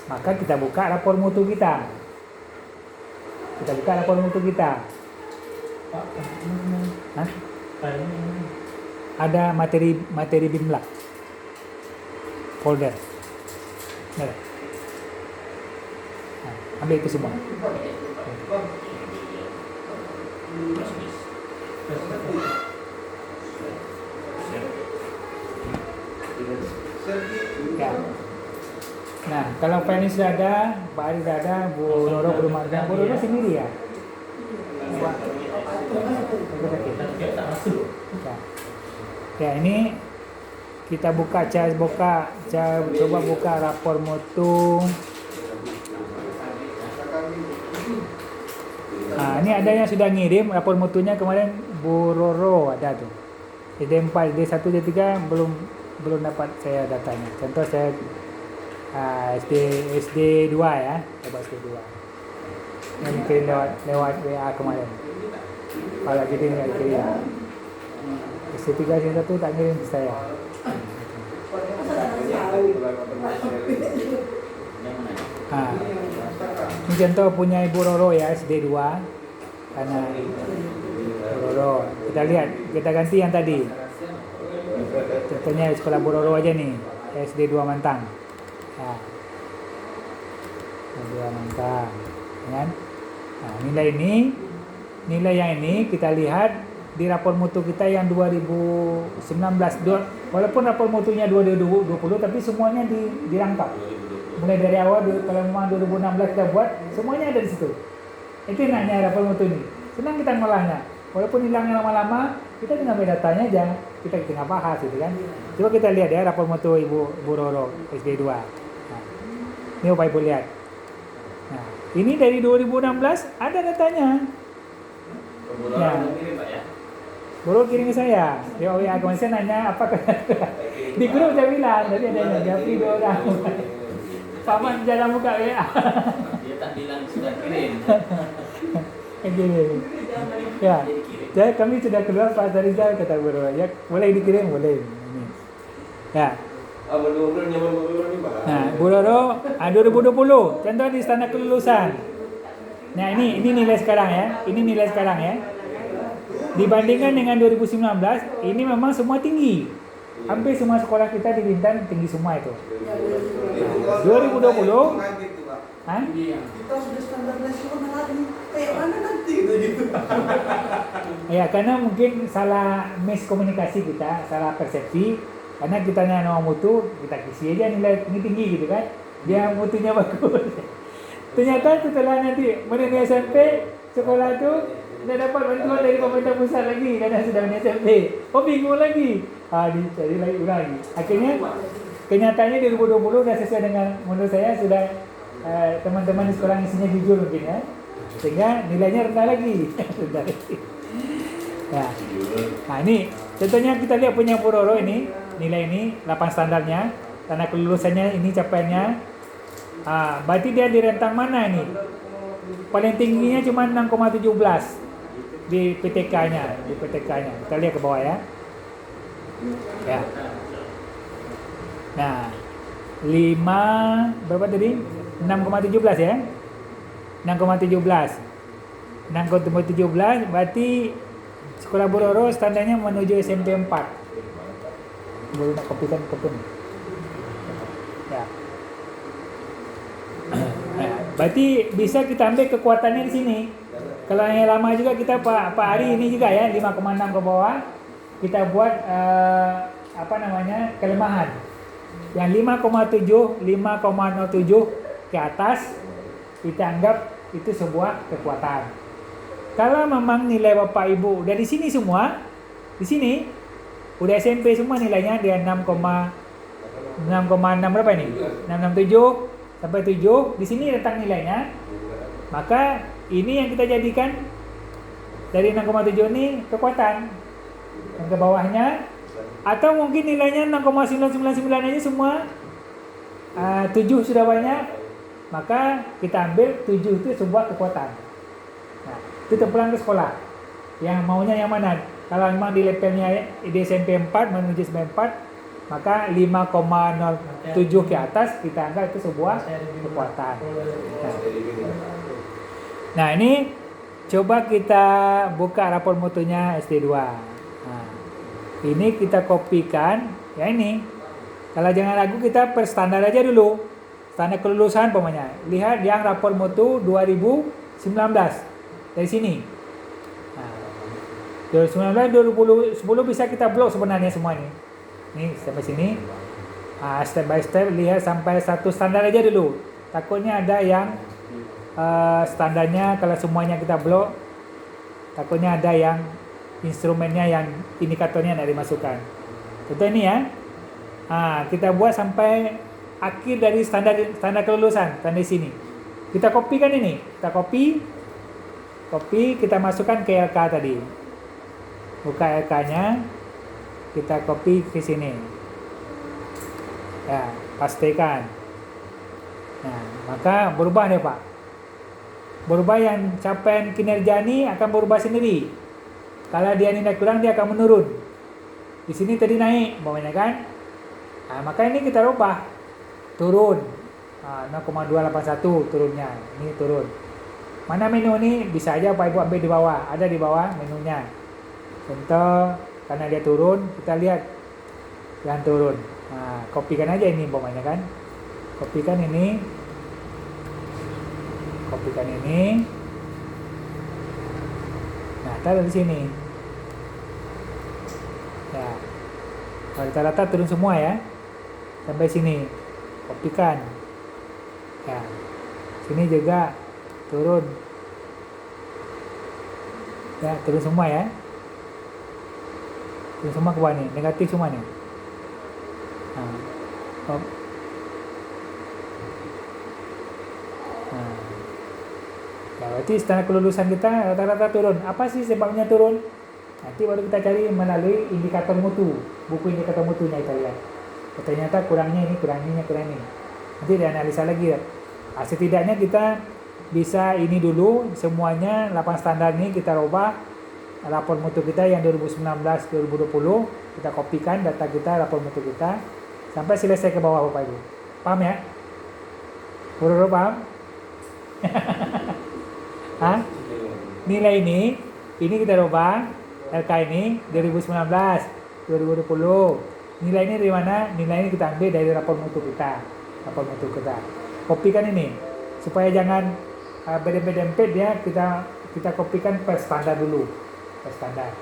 Speaker 2: Maka kita buka rapor mutu kita. Kita buka rapor mutu kita. Hah? Ada materi BIMLAK. Folder. Nah, ambil itu semua. Ya. Nah, kalau file ini sudah ada, Pak Ari sudah ada, Bu Roro belum ada. Bu Roro sendiri ya? Ya, ini kita coba buka rapor mutu. Nah, ini ada yang sudah ngirim rapor mutunya kemarin, Bu Roro ada tuh. SD4, D1, D3 belum dapat saya datanya. Contoh saya SD2 ya, coba SD2. Yang kirim lewat WA kemarin. Kalau gitu nggak kirim. SD3 D1 tak ngirim ke saya. Ini contoh punya Ibu Roro ya, SD2. Karena Bu Roro. Kita lihat, kita ganti yang tadi. Contohnya sekolah Bu Roro aja nih, SD2 Mantang. Nah, SD2 Mantang. Kan? Nah, nilai yang ini kita lihat di rapor mutu kita yang 2019. Walaupun rapor mutunya 2020, tapi semuanya dirangkap. Mulai dari awal, kalau memang 2016 kita buat, semuanya ada di situ. Itu enaknya rapor mutu ini. Senang kita ngolahnya. Walaupun hilangnya lama-lama, kita tinggal ambil datanya aja. Kita tinggal bahas gitu kan. Coba kita lihat ya rapor mutu Ibu Roro SD2. Nah, ini Bapak Ibu lihat. Nah, ini dari 2016 ada datanya. Ya. Baru kirim ke saya. Dia WA kemarin saya nanya apa di grup saya bilang tadi ada yang Japri 2 orang. Paman jarang buka WA.
Speaker 1: Dia tak bilang sudah kirim.
Speaker 2: Ya. Jadi kami sudah keluar Pak Rizal kata Bu Roro. Ya, boleh dikirim, boleh. Ini. Ya. Nah, Bu Roro 2020. Contoh di standar kelulusan. Nah, ini nilai sekarang ya. Ini nilai sekarang ya. Dibandingkan dengan 2019, ini memang semua tinggi. Hampir semua sekolah kita di Bintan tinggi semua itu. 2020, hah?
Speaker 4: Kita sudah standar nasional ini, kayak mana nanti gitu.
Speaker 2: Ya, karena mungkin salah miskomunikasi kita, salah persepsi. Karena kita nama mutu, kita kisi aja nilai tinggi gitu kan. Dia mutunya bagus. Ternyata setelah nanti menemui SMP, sekolah itu tidak dapat bantuan dari pemerintah pusat lagi karena sudah menemui SMP. Oh, bingung lagi. Dicari lagi ulang. Akhirnya kenyataannya 2020 sudah sesuai dengan menurut saya sudah teman-teman di sekolah isinya jujur mungkin ya. Sehingga nilainya rendah lagi. Rendah lagi. Ya. Nah, ini contohnya kita lihat punya Bu Roro ini, nilai ini 8 standarnya, karena kelulusannya ini capaiannya. Berarti dia di rentang mana ini? Paling tingginya cuma 6,17 di PTK-nya, Kita lihat ke bawah ya. Ya. Nah, 5 berapa tadi? 6,17 ya. 6,17 berarti sekolah Bu Roro standarnya menuju SMP 4. Boleh nak kopikan ke pen. Ya. Berarti bisa kita ambil kekuatannya di sini. Kalau yang lama juga kita Pak Ari ini juga ya 5,6 ke bawah. Kita buat kelemahan. Yang 5,07 ke atas kita anggap itu sebuah kekuatan. Kalau memang nilai Bapak Ibu dari sini semua, di sini udah SMP semua nilainya dia 6,6 berapa ini? 667 sampai 7. Di sini rentang nilainya. Maka ini yang kita jadikan dari 6,7 ini kekuatan. Yang ke bawahnya atau mungkin nilainya 6,999 aja semua. 7 sudah banyak. maka kita ambil 7 itu sebuah kekuatan. Nah, itu terpulang ke sekolah. Yang maunya yang mana? Kalau memang di levelnya di SMP 4 menuju SMP 4, maka 5,07 ke atas kita anggap itu sebuah kekuatan. Nah, ini coba kita buka rapor mutunya SD2. Nah, ini kita kopikan. Ya ini. Kalau jangan ragu, kita per standar aja dulu. Standar kelulusan pokoknya. Lihat yang rapor mutu 2019 dari sini. Nah, 2019, 2010 bisa kita blok sebenarnya semua ini. Nih sampai sini. Step by step lihat sampai satu standar aja dulu. Takutnya ada yang standarnya kalau semuanya kita blok, takutnya ada yang instrumennya yang indikatornya tidak dimasukkan. Contoh ini ya. Kita buat sampai akhir dari standar kelulusan, standar di sini. Kita kopikan ini, kita copy, kita masukkan ke LK tadi. Buka LK-nya, kita copy ke sini. Ya, pastikan. Nah, maka berubah deh Pak. Berubah yang capaian kinerja ini akan berubah sendiri. Kalau dia nilai kurang, dia akan menurun. Di sini tadi naik, bawahnya kan? Nah, maka ini kita rubah. Turun. 0,281 turunnya. Ini turun. Mana menu ini? Bisa aja Pak Ibu ambil di bawah. Ada di bawah menunya. Contoh, karena dia turun, kita lihat yang turun. Kopikan aja ini umpamanya kan. Kopikan ini. Kopikan ini. Nah, taruh di sini. Ya. Rata-rata turun semua ya. Sampai sini. Kopikan. Ya. Sini juga turun. Ya, turun semua ya. Turun semua ke bawah nih, negatif semua nih. Ya, berarti standar kelulusan kita rata-rata turun. Apa sih sebabnya turun? Nanti baru kita cari melalui indikator mutu. Buku indikator mutunya kita lihat. Ternyata kurangnya ini, kurangnya kurang ini. Nanti dianalisa lagi ya. Setidaknya kita bisa ini dulu semuanya 8 standar ini kita ubah rapor mutu kita yang 2019-2020, kita kopikan data kita, rapor mutu kita sampai selesai ke bawah Bapak Ibu. Paham ya? Buru-buru paham? Nilai ini kita ubah LK ini 2019, 2020. Nilai ini dari mana? Nilai ini kita ambil dari rapor mutu kita. Rapor mutu kita. Kopikan ini supaya jangan berdempet-dempet ya, kita kopikan per standar dulu. Per standar.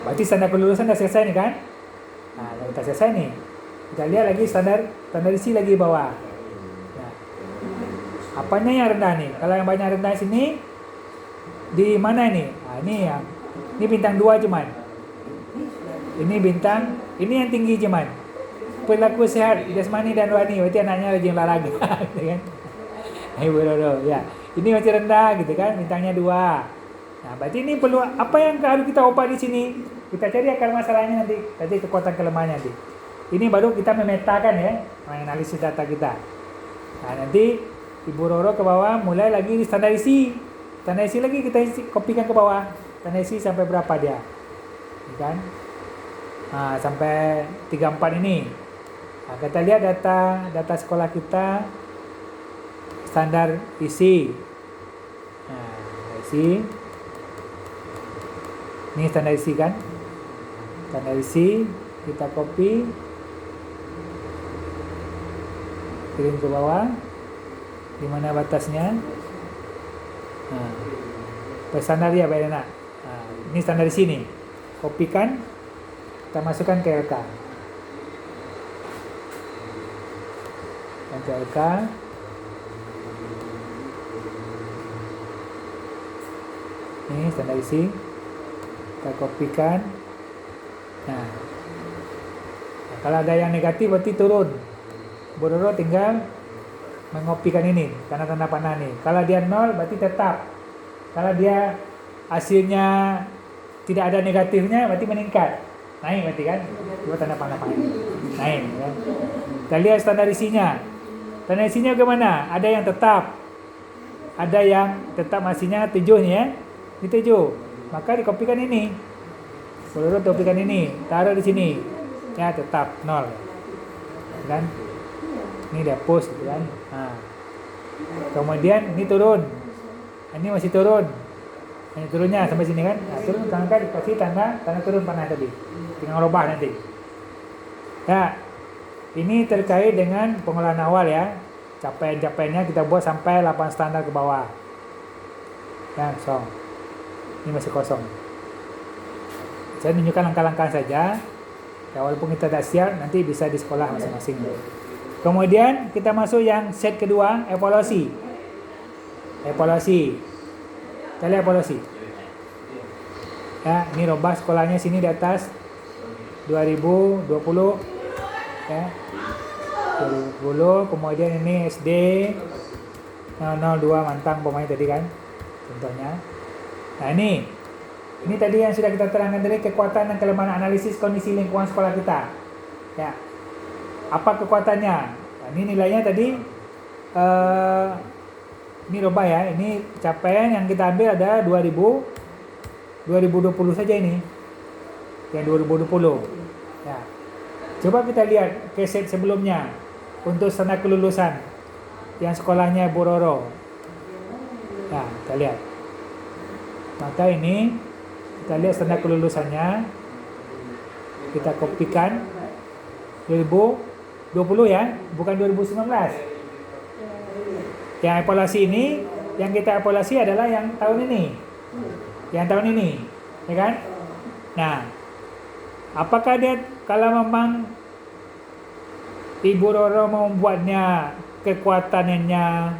Speaker 2: Berarti standar kelulusan sudah selesai nih kan? Nah, kalau kita selesai nih, kita lihat lagi standar isi lagi bawah. Nah, apanya yang rendah nih? Kalau yang banyak rendah sini di mana ini? Ini bintang 2 cuman. Ini bintang, ini yang tinggi cuman. Perilaku sehat jasmani dan rohani, berarti anaknya rajin olahraga, gitu kan? Ya. Ini masih rendah gitu kan, bintangnya 2. Nah, berarti ini perlu apa yang harus kita ubah di sini? Kita cari akar masalahnya nanti kekuatan kelemahannya nanti. Ini baru kita memetakan ya, menganalisis data kita. Nah, nanti Ibu Roro ke bawah mulai lagi di standar isi. Standar isi lagi kita kopikan ke bawah. Standar isi sampai berapa dia? Kan? Sampai 34 ini. Nah, kita lihat data sekolah kita standar isi. Nah, isi. Ini standar isi kan? Standar isi kita copy, kirim ke bawah. Di mana batasnya? Per standar ya Pak Enak. Ini standar isi nih. Kopikan, kita masukkan ke LK. Ke LK. Ini standar isi. Kita kopikan. Nah, kalau ada yang negatif berarti turun. Bororo tinggal mengopikan ini tanda-tanda panah nih. Kalau dia 0 berarti tetap. Kalau dia hasilnya tidak ada negatifnya berarti meningkat. Naik berarti kan? Dua tanda panah naik kan? Kita lihat standar isinya. Tanda isinya bagaimana? Ada yang tetap. Ada yang tetap hasilnya 7 nih ya. Ini 7. Maka dikopikan ini. Boleh kopikan ini, taruh di sini. Ya, tetap 0. Kan? Ini dia push gitu kan. Nah. Kemudian ini turun. Ini masih turun. Ini turunnya sampai sini kan. Nah, turun kan dikasih tanda turun panah tadi. Tinggal rubah nanti. Ya. Ini terkait dengan pengolahan awal ya. Capaian-capaiannya kita buat sampai 8 standar ke bawah. Ya, kosong. Ini masih kosong. Saya tunjukkan langkah-langkah saja. Ya, walaupun kita tak siap, nanti bisa di sekolah masing-masing. Kemudian kita masuk yang set kedua, evaluasi. Evaluasi. Kita lihat evaluasi. Ya, ini robah sekolahnya sini di atas 2020. Ya. 2020, kemudian ini SD 002 Mantang pemain tadi kan. Contohnya. Nah, ini tadi yang sudah kita terangkan dari kekuatan dan kelemahan analisis kondisi lingkungan sekolah kita. Ya. Apa kekuatannya? Nah, ini nilainya tadi ini robah ya. Ini capaian yang kita ambil ada 2020 saja ini. Yang 2020. Ya. Coba kita lihat keset sebelumnya untuk standar kelulusan yang sekolahnya Bororo. Nah, kita lihat. Maka ini kita lihat standar kelulusannya. Kita kopikan 2020 ya, bukan 2019. Yang evaluasi ini, yang kita evaluasi adalah yang tahun ini. Yang tahun ini, ya kan? Nah, apakah dia kalau memang Ibu Roro membuatnya kekuatannya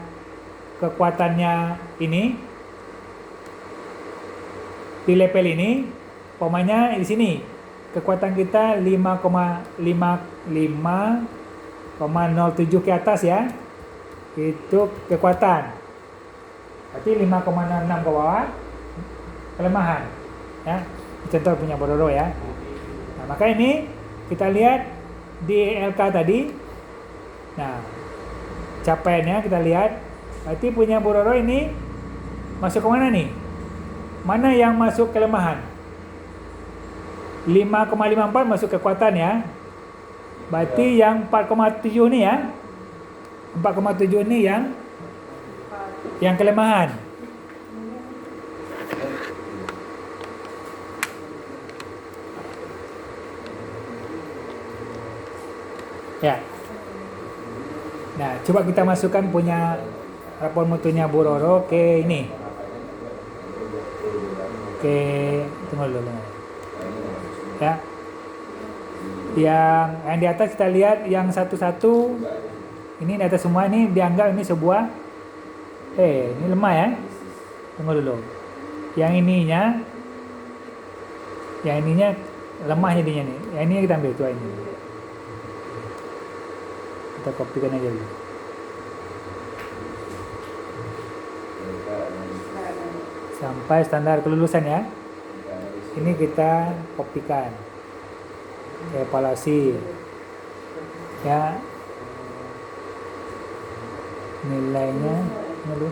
Speaker 2: ini di level ini, umpamanya di sini kekuatan kita 5,07 ke atas ya, itu kekuatan. Berarti 5,66 ke bawah kelemahan ya. Contoh punya Bororo ya. Nah, maka ini kita lihat di LK tadi. Nah, capaiannya kita lihat. Berarti punya Bororo ini masuk ke mana nih? Mana yang masuk kelemahan? 5,54 masuk kekuatan ya. Berarti yang 4,7 nih ya. 4,7 ini yang kelemahan. Ya. Nah, coba kita masukkan punya rapor mutunya Bororo ke ini. Tunggu dulu. Ya. Yang di atas kita lihat yang satu-satu. Ini di atas semua ini dianggap ini sebuah ini lemah ya. Tunggu dulu. Yang ininya lemah jadinya nih. Yang ini kita ambil tuh ini. Kita kopikan aja dulu. Sampai standar kelulusan ya. Ini kita kopikan. Evaluasi. Ya. Nilainya dulu.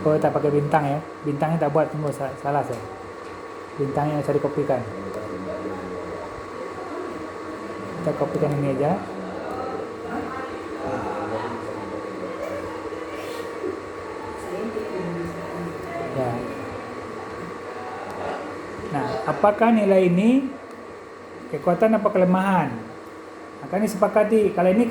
Speaker 2: Oh, tak pakai bintang ya. Bintangnya tak buat, tunggu salah saya. Bintangnya bisa dikopikan. Kita kopikan ini aja. Ya. Nah, apakah nilai ini kekuatan apa kelemahan? Akan disepakati. Kalau ini